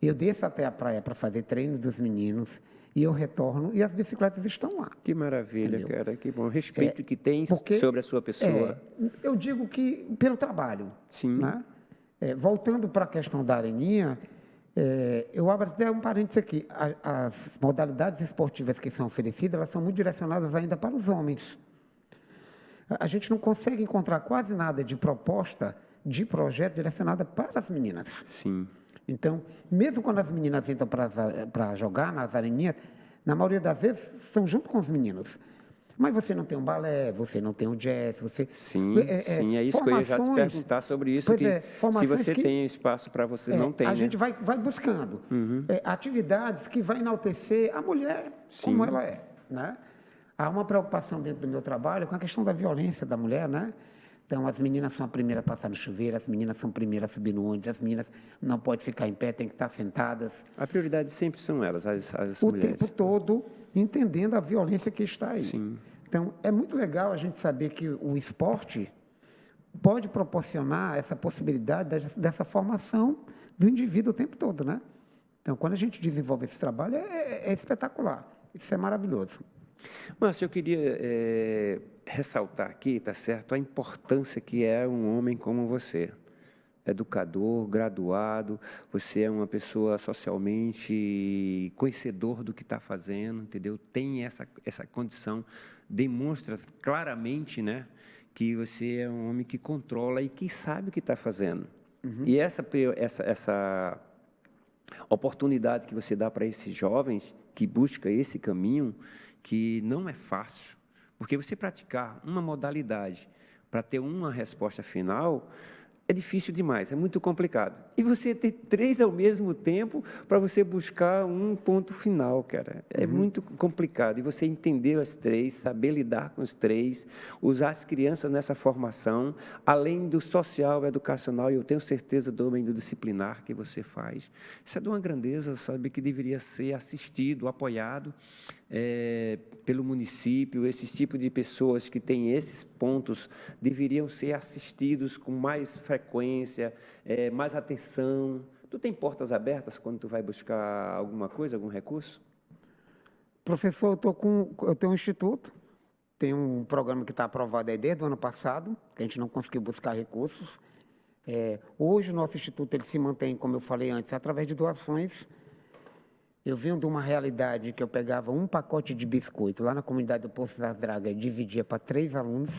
eu desço até a praia para fazer treino dos meninos, e eu retorno e as bicicletas estão lá. Que maravilha, entendeu? Cara, que bom. O respeito que tem sobre a sua pessoa. Eu digo que pelo trabalho. Sim. Né? Voltando para a questão da areninha, eu abro até um parênteses aqui. As modalidades esportivas que são oferecidas, elas são muito direcionadas ainda para os homens. A gente não consegue encontrar quase nada de proposta, de projeto direcionada para as meninas. Sim. Então, mesmo quando as meninas entram para jogar nas areninhas, na maioria das vezes são junto com os meninos. Mas você não tem um balé, você não tem um jazz, você... Sim, sim, é isso que eu ia já te perguntar sobre isso, se você tem espaço para você, não tem, a né? gente vai buscando atividades que vão enaltecer a mulher como ela é, né? Há uma preocupação dentro do meu trabalho com a questão da violência da mulher, né? Então, as meninas são a primeira a passar no chuveiro, as meninas são a primeira a subir no ônibus, as meninas não podem ficar em pé, têm que estar sentadas. A prioridade sempre são elas, as o mulheres. O tempo todo, entendendo a violência que está aí. Sim. Então, é muito legal a gente saber que o esporte pode proporcionar essa possibilidade dessa formação do indivíduo o tempo todo, né? Então, quando a gente desenvolve esse trabalho, é espetacular. Isso é maravilhoso. Márcio, eu queria ressaltar aqui, tá certo, a importância que é um homem como você. Educador, graduado, você é uma pessoa socialmente conhecedor do que está fazendo, entendeu? Tem essa condição, demonstra claramente, né, que você é um homem que controla e que sabe o que está fazendo. E essa oportunidade que você dá para esses jovens que buscam esse caminho, que não é fácil, porque você praticar uma modalidade para ter uma resposta final é difícil demais, é muito complicado. E você ter 3 ao mesmo tempo para você buscar um ponto final, cara, é muito complicado. E você entender as 3, saber lidar com os 3, usar as crianças nessa formação, além do social, educacional, e eu tenho certeza também do disciplinar que você faz. Isso é de uma grandeza, sabe, que deveria ser assistido, apoiado pelo município. Esses tipos de pessoas que têm esses pontos deveriam ser assistidos com mais frequência, mais atenção. Tu tem portas abertas quando tu vai buscar alguma coisa, algum recurso? Professor, eu tenho um instituto, tem um programa que está aprovado aí desde o ano passado, que a gente não conseguiu buscar recursos. Hoje o nosso instituto ele se mantém, como eu falei antes, através de doações. Eu vim de uma realidade que eu pegava um pacote de biscoito lá na comunidade do Poço das Dragas e dividia para 3 alunos.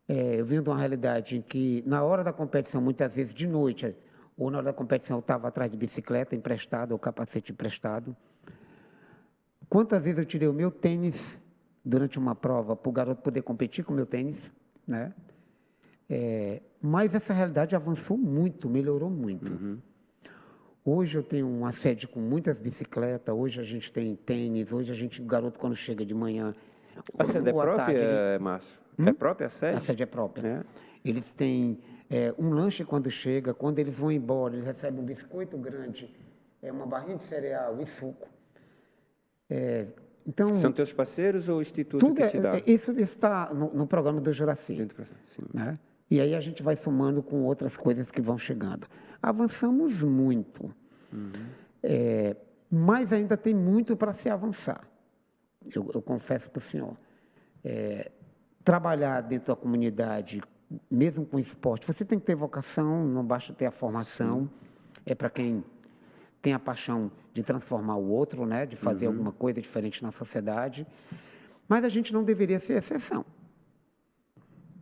Eu vim de uma realidade em que, na hora da competição, muitas vezes de noite, ou na hora da competição eu estava atrás de bicicleta emprestada ou capacete emprestado. Quantas vezes eu tirei o meu tênis durante uma prova para o garoto poder competir com o meu tênis, né? Mas essa realidade avançou muito, melhorou muito. Uhum. Hoje eu tenho uma sede com muitas bicicletas, hoje a gente tem tênis, hoje o garoto quando chega de manhã... A sede é ou à própria, tarde, Márcio? É própria a sede? A sede é própria. É. Eles têm um lanche quando chega, quando eles vão embora, eles recebem um biscoito grande, uma barrinha de cereal e suco. Então, São teus parceiros ou o Instituto tudo que te dá? isso está no programa do Juraci. Sim. Né? E aí a gente vai somando com outras coisas que vão chegando. Avançamos muito, mas ainda tem muito para se avançar. Eu confesso para o senhor. Trabalhar dentro da comunidade, mesmo com esporte, você tem que ter vocação, não basta ter a formação. É para quem tem a paixão de transformar o outro, né? De fazer alguma coisa diferente na sociedade. Mas a gente não deveria ser exceção.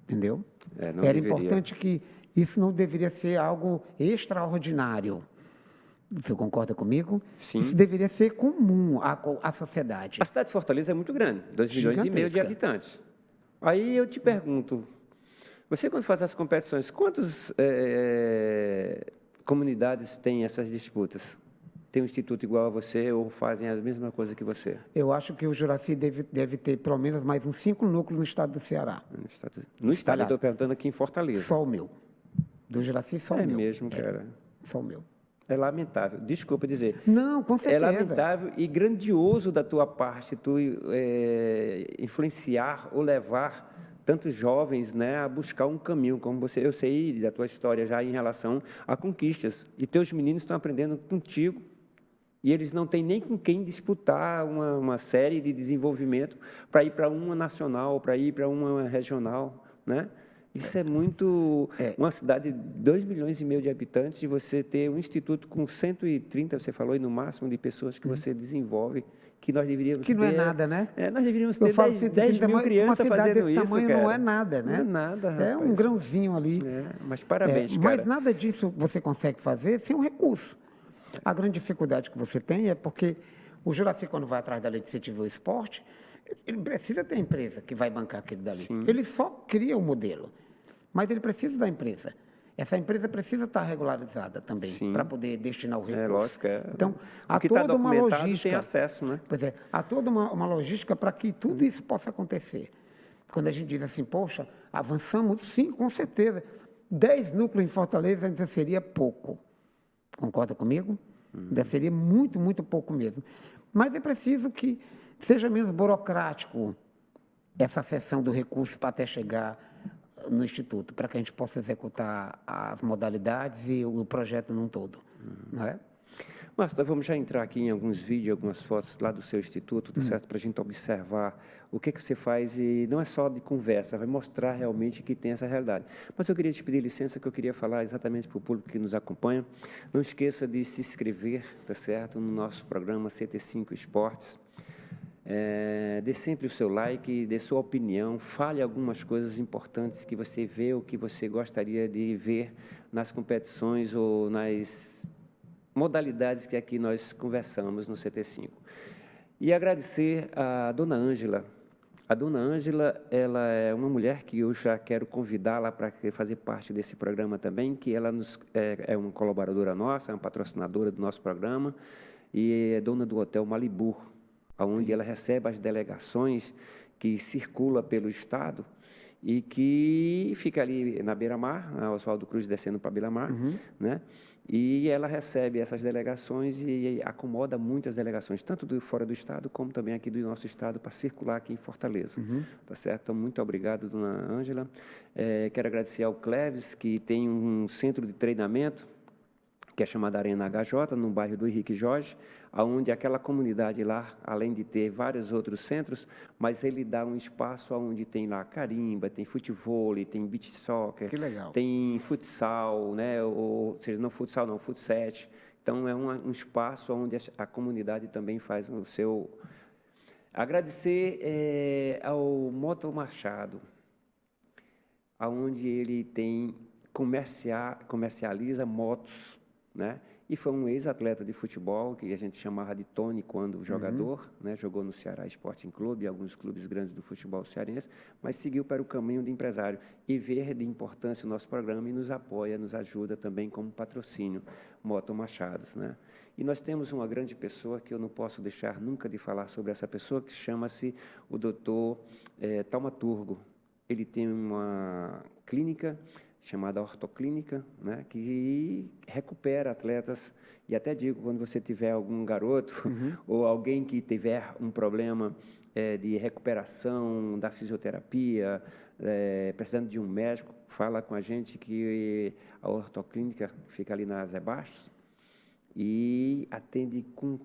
Entendeu? Era importante que isso não deveria ser algo extraordinário. Você concorda comigo? Sim. Isso deveria ser comum à sociedade. A cidade de Fortaleza é muito grande, 2,5 milhões de habitantes. Aí eu te pergunto, você quando faz as competições, quantas comunidades têm essas disputas? Tem um instituto igual a você ou fazem a mesma coisa que você? Eu acho que o Juraci deve ter pelo menos mais uns 5 núcleos no estado do Ceará. No estado, eu estou perguntando aqui em Fortaleza. Só o meu. Do Juraci, só o meu. É mesmo, cara. Só o meu. É lamentável, desculpa dizer. Não, com certeza. É lamentável e grandioso da tua parte tu influenciar ou levar tantos jovens, né, a buscar um caminho, como eu sei da tua história já em relação a conquistas. E teus meninos estão aprendendo contigo e eles não têm nem com quem disputar uma série de desenvolvimento para ir para uma nacional, para ir para uma regional, né? Isso é muito... Uma cidade de 2,5 milhões de habitantes e você ter um instituto com 130, você falou, e no máximo de pessoas que você desenvolve, que nós deveríamos ter... Que não é nada, né? Nós deveríamos ter 10 mil crianças fazendo isso, tamanho cara. Não é nada, né? Não é nada, rapaz. É um grãozinho ali. Mas parabéns, cara. Mas nada disso você consegue fazer sem um recurso. A grande dificuldade que você tem é porque o Juraci, quando vai atrás da lei de incentivo ao esporte, ele precisa ter empresa que vai bancar aquele dali. Sim. Ele só cria o modelo. Mas ele precisa da empresa. Essa empresa precisa estar regularizada também, para poder destinar o recurso. Lógico. Então, há toda uma logística. Tem acesso, né? Pois é, há toda uma logística para que tudo isso possa acontecer. Quando a gente diz assim, poxa, avançamos, sim, com certeza. 10 núcleos em Fortaleza ainda seria pouco. Concorda comigo? Ainda seria muito, muito pouco mesmo. Mas é preciso que seja menos burocrático essa seção do recurso para até chegar no Instituto, para que a gente possa executar as modalidades e o projeto num todo. Não é? Mas nós vamos já entrar aqui em alguns vídeos, algumas fotos lá do seu instituto, tá certo? Para a gente observar o que você faz e não é só de conversa, vai mostrar realmente que tem essa realidade. Mas eu queria te pedir licença que eu queria falar exatamente para o público que nos acompanha. Não esqueça de se inscrever, tá certo? No nosso programa CT5 Esportes. Dê sempre o seu like, dê sua opinião, fale algumas coisas importantes que você vê ou que você gostaria de ver nas competições ou nas modalidades que aqui nós conversamos no CT5. E agradecer a Dona Ângela. A Dona Ângela, ela é uma mulher que eu já quero convidá-la para fazer parte desse programa também, que ela é uma colaboradora nossa, é uma patrocinadora do nosso programa e é dona do Hotel Malibu, onde ela recebe as delegações que circula pelo estado e que fica ali na beira-mar, a Oswaldo Cruz descendo para a beira-mar, né? E ela recebe essas delegações e acomoda muitas delegações, tanto fora do estado, como também aqui do nosso estado, para circular aqui em Fortaleza. Tá certo? Então, muito obrigado, Dona Ângela. Quero agradecer ao Cleves, que tem um centro de treinamento, que é chamada Arena HJ, no bairro do Henrique Jorge, onde aquela comunidade lá, além de ter vários outros centros, mas ele dá um espaço onde tem lá carimba, tem futebol, tem beach soccer, que legal. Tem futsal, né? Ou seja, não futsal, não, futset. Então, é um espaço onde a comunidade também faz o seu... Agradecer ao Moto Machado, onde ele comercializa motos né? E foi um ex-atleta de futebol, que a gente chamava de Tony quando jogador, né? Jogou no Ceará Sporting Clube, alguns clubes grandes do futebol cearense, mas seguiu para o caminho de empresário e vê de importância o nosso programa e nos apoia, nos ajuda também como patrocínio, Moto Machados, né? E nós temos uma grande pessoa que eu não posso deixar nunca de falar sobre essa pessoa, que chama-se o doutor Taumaturgo. Ele tem uma clínica chamada Ortoclínica, né, que recupera atletas, e até digo, quando você tiver algum garoto ou alguém que tiver um problema de recuperação da fisioterapia, precisando de um médico, fala com a gente que a Ortoclínica fica ali na Zé Bastos e atende com,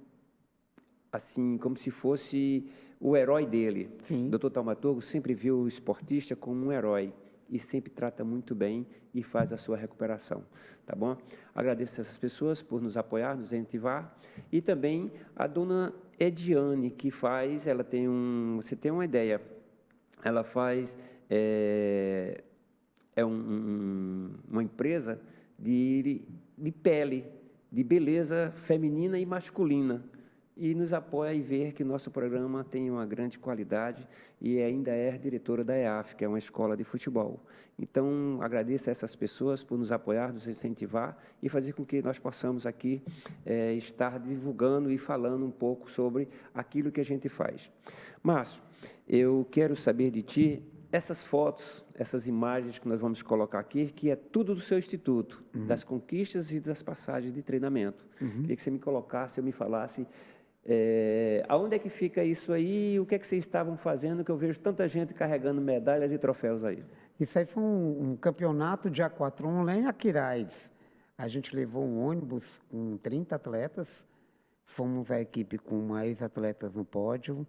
assim, como se fosse o herói dele. Sim. O Dr. Taumaturgo sempre viu o esportista como um herói e sempre trata muito bem e faz a sua recuperação, tá bom? Agradeço a essas pessoas por nos apoiar, nos incentivar, e também a dona Ediane, que faz, ela tem você tem uma ideia, ela faz, uma empresa de pele, de beleza feminina e masculina, e nos apoia e ver que nosso programa tem uma grande qualidade e ainda é diretora da EAF, que é uma escola de futebol. Então, agradeço a essas pessoas por nos apoiar, nos incentivar e fazer com que nós possamos aqui estar divulgando e falando um pouco sobre aquilo que a gente faz. Márcio, eu quero saber de ti essas fotos, essas imagens que nós vamos colocar aqui, que é tudo do seu instituto, das conquistas e das passagens de treinamento. Queria que você me colocasse, eu me falasse aonde é que fica isso aí, o que é que vocês estavam fazendo, que eu vejo tanta gente carregando medalhas e troféus aí. Isso aí foi um campeonato de aquatron lá em Aquiraz. A gente levou um ônibus com 30 atletas, fomos a equipe com mais atletas no pódio.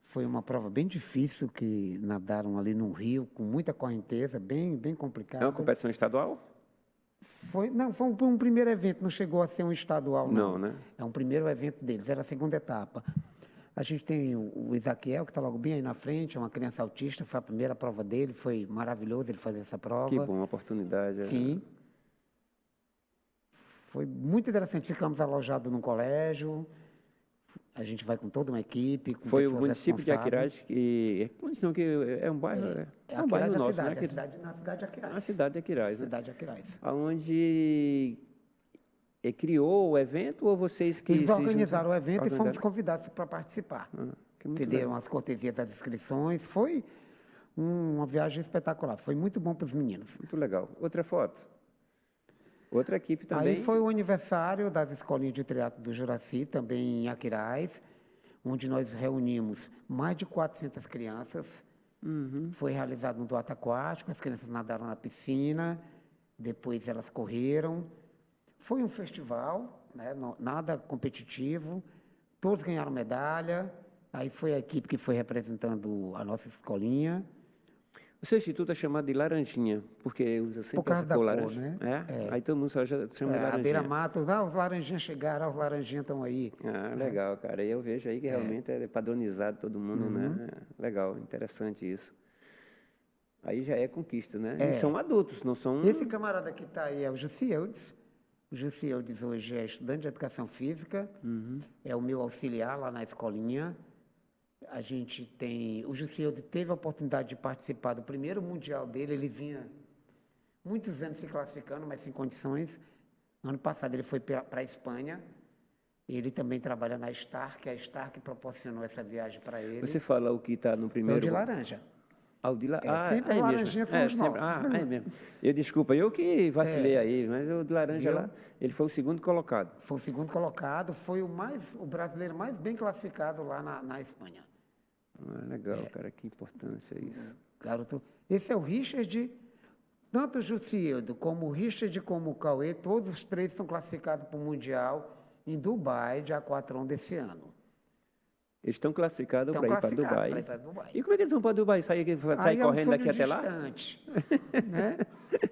Foi uma prova bem difícil, que nadaram ali no rio, com muita correnteza, bem complicada. É uma competição estadual? Foi um primeiro evento, não chegou a ser um estadual, não. Não, né? É um primeiro evento deles, era a segunda etapa. A gente tem o Isaquiel, que está logo bem aí na frente, é uma criança autista, foi a primeira prova dele, foi maravilhoso ele fazer essa prova. Que bom, oportunidade. Sim. Foi muito interessante, ficamos alojados num colégio, a gente vai com toda uma equipe. Com foi o município de Aquiraz, que é um bairro, é um bairro nosso, cidade, né? Na cidade de Aquiraz. A cidade de Aquiraz, né? Cidade de Aquiraz. Onde criou o evento ou vocês que Eles organizaram o evento organizaram? E fomos convidados para participar. Entenderam as cortesias das inscrições. Foi uma viagem espetacular. Foi muito bom para os meninos. Muito legal. Outra foto. Outra equipe também. Aí foi o aniversário das escolinhas de triatlo do Juraci, também em Aquiraz, onde nós reunimos mais de 400 crianças. Foi realizado um duato aquático, as crianças nadaram na piscina, depois elas correram. Foi um festival, né, nada competitivo, todos ganharam medalha. Aí foi a equipe que foi representando a nossa escolinha. O seu instituto é chamado de Laranjinha, porque usa sempre por causa da cor, laranja, né? Aí todo mundo só chama de Laranjinha. A beira-mata, os laranjinhas chegaram, os laranjinhas estão aí. Legal, cara. E eu vejo aí que realmente é padronizado todo mundo, né? Legal, interessante isso. Aí já é conquista, né? E são adultos, não são... Esse camarada que está aí é o Jussieldes. O Jussieldes hoje é estudante de educação física, é o meu auxiliar lá na escolinha. A gente tem... O Jussieldes teve a oportunidade de participar do primeiro mundial dele, ele vinha muitos anos se classificando, mas sem condições. Ano passado ele foi para a Espanha, ele também trabalha na Star, que é a Star que proporcionou essa viagem para ele. Você fala o que está no primeiro... É o de laranja. Sempre o laranjinha são os nossos. É mesmo. Desculpa, eu que vacilei aí, mas o de laranja lá, ele foi o segundo colocado. Foi o segundo colocado, foi o brasileiro mais bem classificado lá na Espanha. Legal, cara, que importância isso. Garoto, esse é o Richard, tanto o Jussieldo como o Richard como o Cauê, todos os três são classificados para o Mundial em Dubai, de aquatron desse ano. Eles estão classificados para ir para Dubai. Dubai. E como é que eles vão para Dubai? Sair correndo daqui até lá? Né?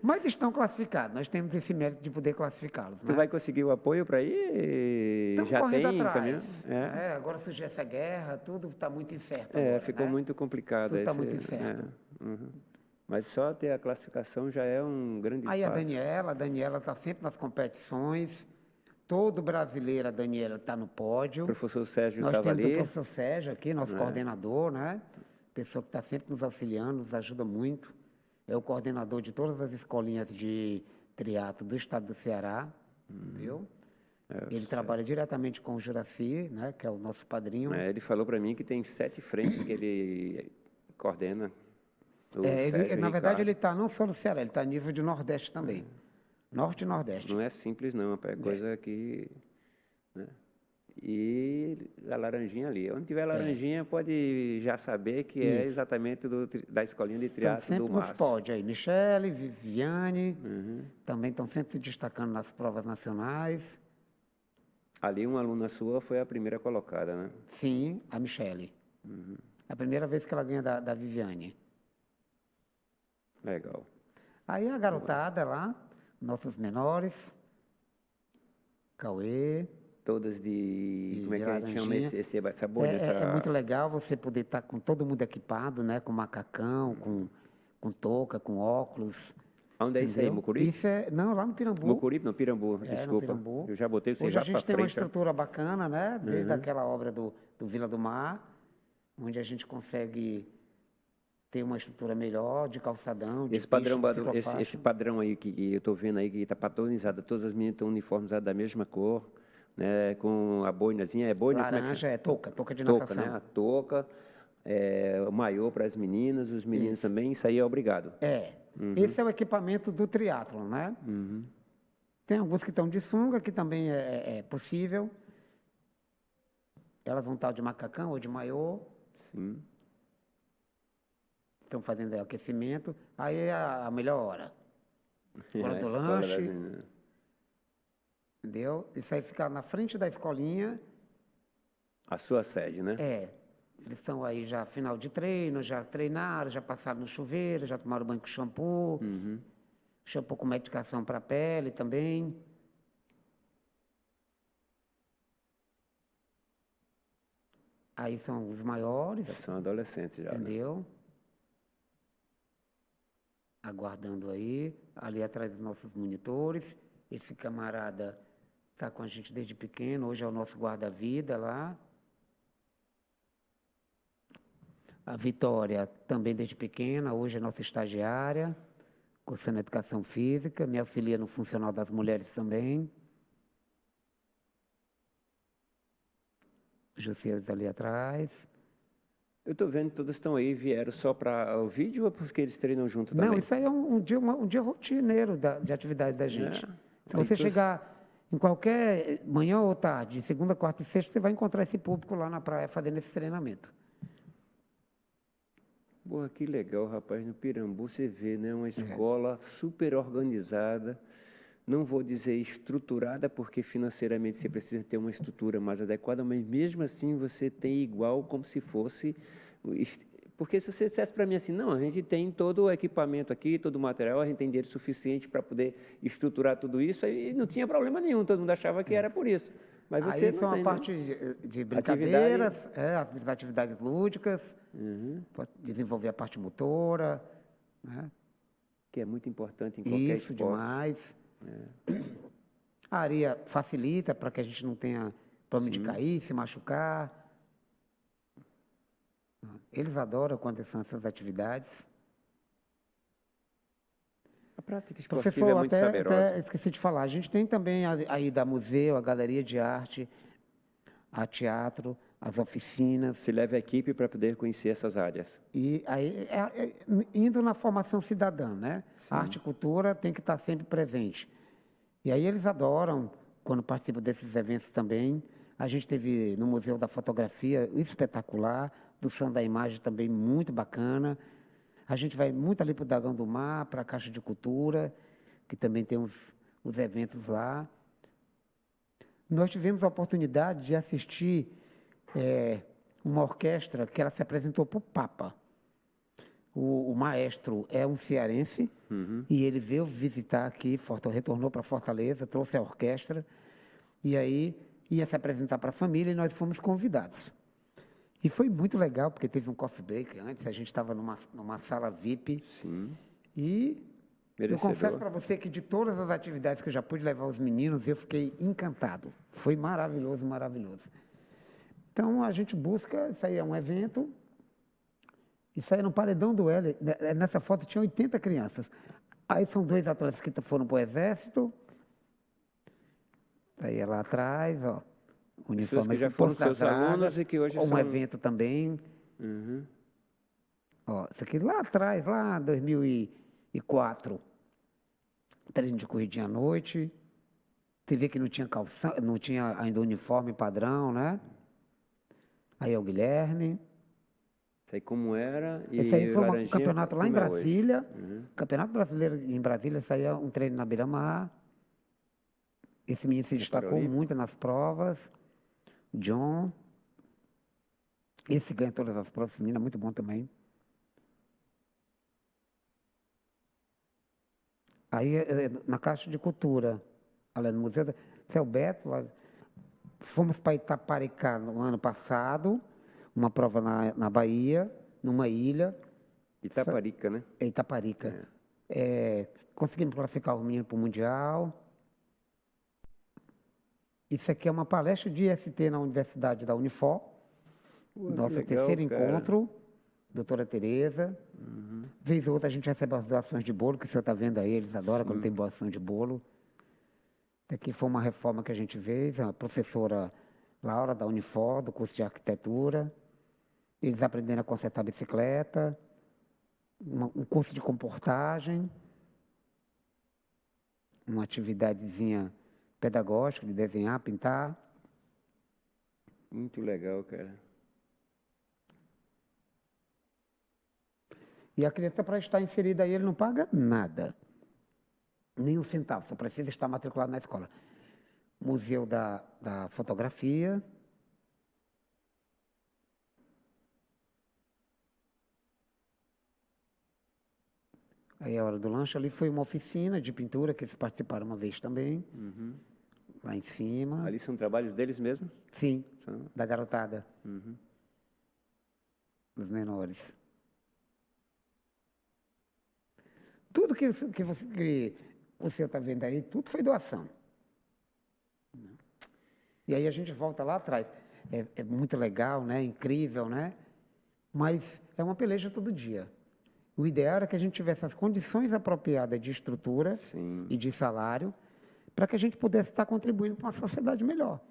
Mas estão classificados. Nós temos esse mérito de poder classificá-los. Tu vai conseguir o apoio para ir? Estamos já tem caminhão? Agora surgiu essa guerra, tudo está muito incerto. Ficou muito complicado. Tudo está muito incerto. Mas só ter a classificação já é um grande passo. Aí a Daniela está sempre nas competições. Todo brasileiro, a Daniela está no pódio. O professor Sérgio Nós estava temos ali. o professor Sérgio aqui, nosso coordenador, né? Pessoa que está sempre nos auxiliando, nos ajuda muito. É o coordenador de todas as escolinhas de triatlo do estado do Ceará, viu? Ele trabalha diretamente com o Juraci, né? Que é o nosso padrinho. Ele falou para mim que tem 7 frentes que ele coordena. Na verdade, ele está não só no Ceará, ele está a nível de Nordeste também. Norte e Nordeste. Não é simples, não. É coisa que... Né? E a laranjinha ali. Onde tiver laranjinha, pode já saber que é exatamente da escolinha de triatlo do Márcio. Pode aí. Michele, Viviane, também estão sempre se destacando nas provas nacionais. Ali, uma aluna sua foi a primeira colocada, né? Sim, a Michele. É a primeira vez que ela ganha da Viviane. Legal. Aí a garotada lá, nossos menores, Cauê. Todas de... Como é que a gente chama essa bolha? É muito legal você poder estar com todo mundo equipado, né? Com macacão, com touca, com óculos. Onde é isso aí, Mucuri? Não, lá no Pirambu. Mucuri? No Pirambu, desculpa. No Pirambu. Eu já botei você Hoje já a para gente tem uma frente. estrutura bacana, né? Desde aquela obra do Vila do Mar, onde a gente consegue ter uma estrutura melhor, de calçadão, de esse padrão aí que eu estou vendo aí, que está padronizado, todas as meninas estão uniformizadas da mesma cor, né? Com a boinazinha, é boina? Laranja, touca de touca, natação. Né? A touca, o maiô para as meninas, os meninos também, isso aí é obrigado. Esse é o equipamento do triatlon, né? Tem alguns que estão de sunga, que também é possível. Elas vão estar de macacão ou de maiô. Sim. Estão fazendo aquecimento. Aí é a melhor hora. Hora do lanche. Entendeu? Isso aí fica na frente da escolinha. A sua sede, né? Eles estão aí já final de treino, já treinaram, já passaram no chuveiro, já tomaram banho com shampoo. Shampoo com medicação para a pele também. Aí são os maiores. Já são adolescentes já. Entendeu? Né? Aguardando aí, ali atrás dos nossos monitores. Esse camarada está com a gente desde pequeno, hoje é o nosso guarda-vida lá. A Vitória também desde pequena, hoje é nossa estagiária, cursando Educação Física, me auxilia no Funcional das Mulheres também. Jusseiros ali atrás. Eu estou vendo que todos estão aí, vieram só para o vídeo ou porque eles treinam junto também? Não, isso aí é um dia rotineiro de atividade da gente. Se você chegar em qualquer manhã ou tarde, de segunda, quarta e sexta, você vai encontrar esse público lá na praia fazendo esse treinamento. Boa, que legal, rapaz. No Pirambu você vê, né? Uma escola super organizada. Não vou dizer estruturada, porque financeiramente você precisa ter uma estrutura mais adequada, mas mesmo assim você tem igual como se fosse... Porque se você dissesse para mim assim, não, a gente tem todo o equipamento aqui, todo o material, a gente tem dinheiro suficiente para poder estruturar tudo isso, aí não tinha problema nenhum, todo mundo achava que era por isso. Mas você aí não são tem, a parte de brincadeiras, as atividades lúdicas, desenvolver a parte motora, né? Que é muito importante em qualquer esporte. Isso, demais. A areia facilita para que a gente não tenha problema de cair, se machucar. Eles adoram quando são essas atividades. A prática esportiva é muito saberosa. Até esqueci de falar, a gente tem também aí da museu, a galeria de arte, a teatro, as oficinas. Se leva a equipe para poder conhecer essas áreas. E aí, indo na formação cidadã, né? A arte e cultura tem que estar sempre presente. E aí eles adoram, quando participam desses eventos também. A gente teve no Museu da Fotografia, espetacular, do Som da Imagem também muito bacana. A gente vai muito ali para o Dragão do Mar, para a Caixa de Cultura, que também tem os eventos lá. Nós tivemos a oportunidade de assistir uma orquestra que ela se apresentou para o Papa. O maestro é um cearense e ele veio visitar aqui, retornou para Fortaleza, trouxe a orquestra e aí ia se apresentar para a família e nós fomos convidados. E foi muito legal, porque teve um coffee break antes, a gente estava numa sala VIP. Sim. E Eu confesso Merecedor. para você que de todas as atividades que eu já pude levar os meninos, eu fiquei encantado. Foi maravilhoso, maravilhoso. Então, a gente busca, isso aí é um evento, isso aí é no Paredão do L. Nessa foto tinha 80 crianças. Aí são 2 atletas que foram para o Exército. Aí é lá atrás, ó. Pessoas que já do foram Posto das seus alunos Dragas, e que hoje um são... evento também. Uhum. Ó, isso aqui lá atrás, lá em 2004. Treino de corridinha à noite. Você vê que não tinha calção, não tinha ainda uniforme padrão, né? Aí é o Guilherme. Sei como era e Esse aí foi um Laranjinha campeonato lá em como é hoje. Brasília. Uhum. Campeonato Brasileiro em Brasília, saía um treino na beira-mar. Esse menino se destacou Paralímpico. muito nas provas. John. Esse ganha todas as provas, esse menino é muito bom também. Aí, na Caixa de Cultura, ali no Museu, Seu Beto, fomos para Itaparicá no ano passado, uma prova na Bahia, numa ilha, Itaparica, né? Itaparica. Conseguimos classificar os meninos para o Mundial. Isso aqui é uma palestra de IST na Universidade da Unifor. Ué, que Nosso legal, terceiro cara. encontro, doutora Tereza. Vez ou outra a gente recebe as doações de bolo, que o senhor está vendo aí, eles adoram quando tem doação de bolo. Aqui foi uma reforma que a gente fez, a professora Laura da Unifor, do curso de arquitetura. Eles aprenderam a consertar bicicleta, um curso de comportagem, uma atividadezinha pedagógica de desenhar, pintar. Muito legal, cara. E a criança, para estar inserida aí, ele não paga nada. Nem um centavo, só precisa estar matriculado na escola. Museu da Fotografia. Aí a hora do lanche ali foi uma oficina de pintura, que eles participaram uma vez também, Uhum. lá em cima. Ali são trabalhos deles mesmo? Sim, São. da garotada, Uhum. dos menores. Tudo que você está vendo aí, tudo foi doação. E aí a gente volta lá atrás. É muito legal, né? Incrível, né? Mas é uma peleja todo dia. O ideal era que a gente tivesse as condições apropriadas de estrutura Sim. e de salário para que a gente pudesse estar contribuindo para uma sociedade melhor.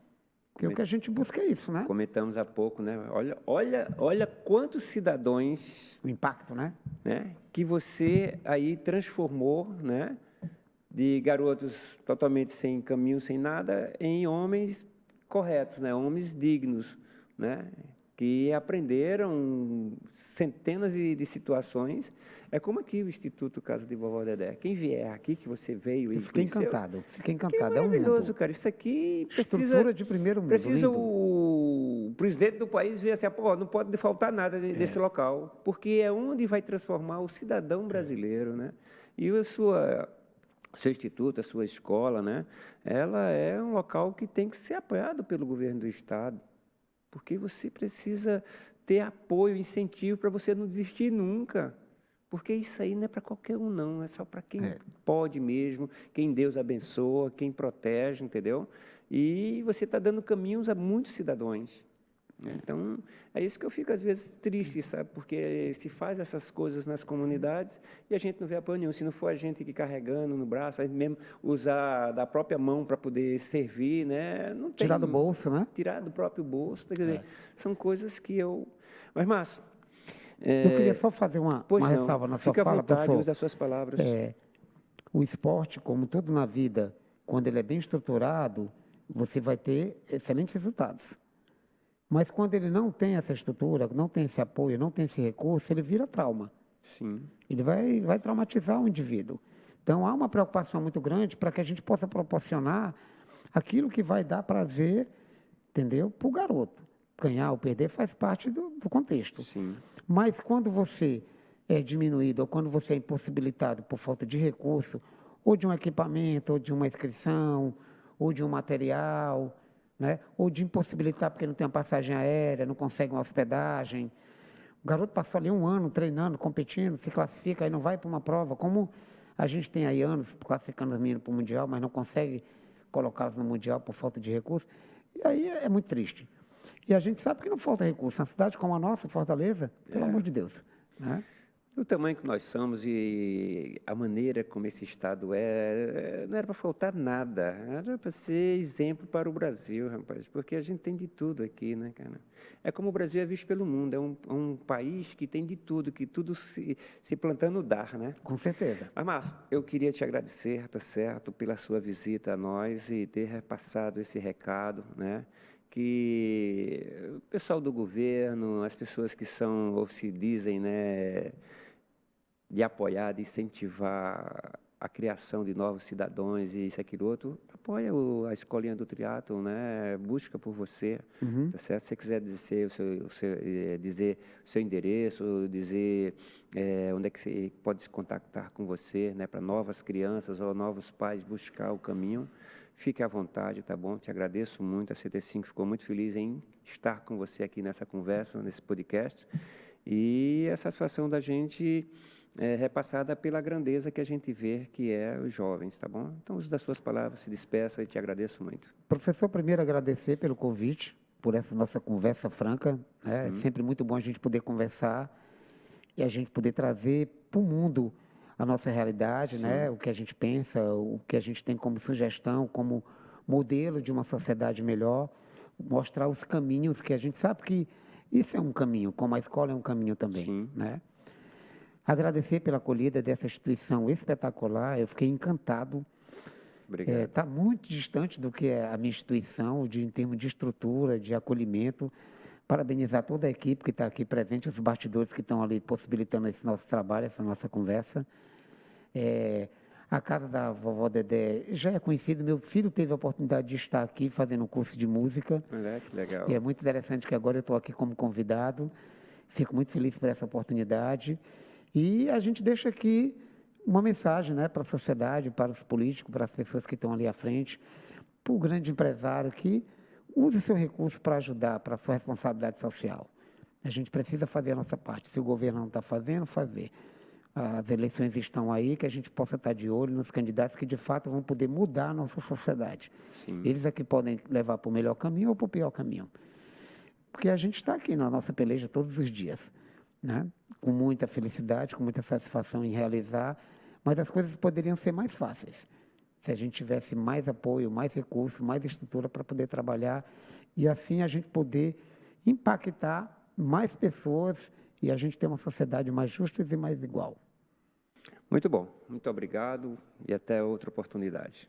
Porque o que a gente busca é isso, né? Comentamos há pouco, né? Olha quantos cidadãos, O impacto, né? né, que você aí transformou, né, de garotos totalmente sem caminho, sem nada, em homens corretos, né, homens dignos, né, que aprenderam centenas de situações. É como aqui o Instituto Casa de Vovó Dedé. Quem vier aqui, que você veio e Eu fiquei conheceu, encantado, fiquei que encantado. É um maravilhoso, mundo. cara. Isso aqui precisa... Estrutura de primeiro mundo, Precisa lindo. o presidente do país ver assim, pô, não pode faltar nada desse local, porque é onde vai transformar o cidadão brasileiro, né? E seu instituto, a sua escola, né? Ela é um local que tem que ser apoiado pelo governo do estado, porque você precisa ter apoio, incentivo para você não desistir nunca. Porque isso aí não é para qualquer um, não. É só para quem pode mesmo, quem Deus abençoa, quem protege, entendeu? E você está dando caminhos a muitos cidadãos. Então, é isso que eu fico, às vezes, triste, sabe? Porque se faz essas coisas nas comunidades e a gente não vê apoio nenhum. Se não for a gente que carregando no braço, a gente mesmo usar da própria mão para poder servir, né? Não tem, Tirar do bolso, né? tirar do próprio bolso. Quer dizer, são coisas que eu... Mas, Márcio... Eu queria só fazer uma ressalva na sua Fique à fala, vontade, professor. use as suas palavras. O esporte, como tudo na vida, quando ele é bem estruturado, você vai ter excelentes resultados. Mas quando ele não tem essa estrutura, não tem esse apoio, não tem esse recurso, ele vira trauma. Sim. Ele vai traumatizar o indivíduo. Então, há uma preocupação muito grande para que a gente possa proporcionar aquilo que vai dar prazer, entendeu? Para o garoto. Ganhar ou perder faz parte do contexto. Sim. Mas quando você é diminuído ou quando você é impossibilitado por falta de recurso, ou de um equipamento, ou de uma inscrição, ou de um material, né? Ou de impossibilitar porque não tem uma passagem aérea, não consegue uma hospedagem. O garoto passou ali 1 ano treinando, competindo, se classifica, aí não vai para uma prova. Como A gente tem aí anos classificando as meninas para o Mundial, mas não consegue colocá-las no Mundial por falta de recursos. E aí é muito triste. E a gente sabe que não falta recurso. Uma cidade como a nossa, Fortaleza, pelo amor de Deus, né? O tamanho que nós somos e a maneira como esse Estado não era para faltar nada, era para ser exemplo para o Brasil, rapaz, porque a gente tem de tudo aqui, né, cara? É como o Brasil é visto pelo mundo, é um país que tem de tudo, que tudo se plantando dá, né? Com certeza. Mas, Márcio, eu queria te agradecer, tá certo, pela sua visita a nós e ter repassado esse recado, né? Que o pessoal do governo, as pessoas que são, ou se dizem, né, de apoiar, de incentivar a criação de novos cidadãos e isso, aquilo, outro, apoia a escolinha do triatlon, né? Busca por você, tá certo? Se você quiser dizer o seu endereço, dizer onde é que você pode se contactar com você, né? Para novas crianças ou novos pais buscar o caminho, fique à vontade, tá bom? Te agradeço muito, a CT5 ficou muito feliz em estar com você aqui nessa conversa, nesse podcast, e a satisfação da gente repassada pela grandeza que a gente vê que é os jovens, tá bom? Então, use das suas palavras, se despeça e te agradeço muito. Professor, primeiro agradecer pelo convite, por essa nossa conversa franca, né? É sempre muito bom a gente poder conversar e a gente poder trazer para o mundo a nossa realidade, né? O que a gente pensa, o que a gente tem como sugestão, como modelo de uma sociedade melhor, mostrar os caminhos que a gente sabe que isso é um caminho, como a escola é um caminho também, né? Agradecer pela acolhida dessa instituição espetacular, eu fiquei encantado. Obrigado. Está muito distante do que é a minha instituição, em termos de estrutura, de acolhimento. Parabenizar toda a equipe que está aqui presente, os bastidores que estão ali possibilitando esse nosso trabalho, essa nossa conversa. A casa da vovó Dedé já é conhecida, meu filho teve a oportunidade de estar aqui fazendo um curso de música. Que legal. E é muito interessante que agora eu estou aqui como convidado. Fico muito feliz por essa oportunidade. E a gente deixa aqui uma mensagem, né, para a sociedade, para os políticos, para as pessoas que estão ali à frente, para o grande empresário que use o seu recurso para ajudar, para a sua responsabilidade social. A gente precisa fazer a nossa parte. Se o governo não está fazendo, fazer. As eleições estão aí, que a gente possa estar de olho nos candidatos que, de fato, vão poder mudar a nossa sociedade. Eles é que podem levar para o melhor caminho ou para o pior caminho. Porque a gente está aqui na nossa peleja todos os dias, né? Com muita felicidade, com muita satisfação em realizar, mas as coisas poderiam ser mais fáceis se a gente tivesse mais apoio, mais recurso, mais estrutura para poder trabalhar e assim a gente poder impactar mais pessoas e a gente ter uma sociedade mais justa e mais igual. Muito bom, muito obrigado e até outra oportunidade.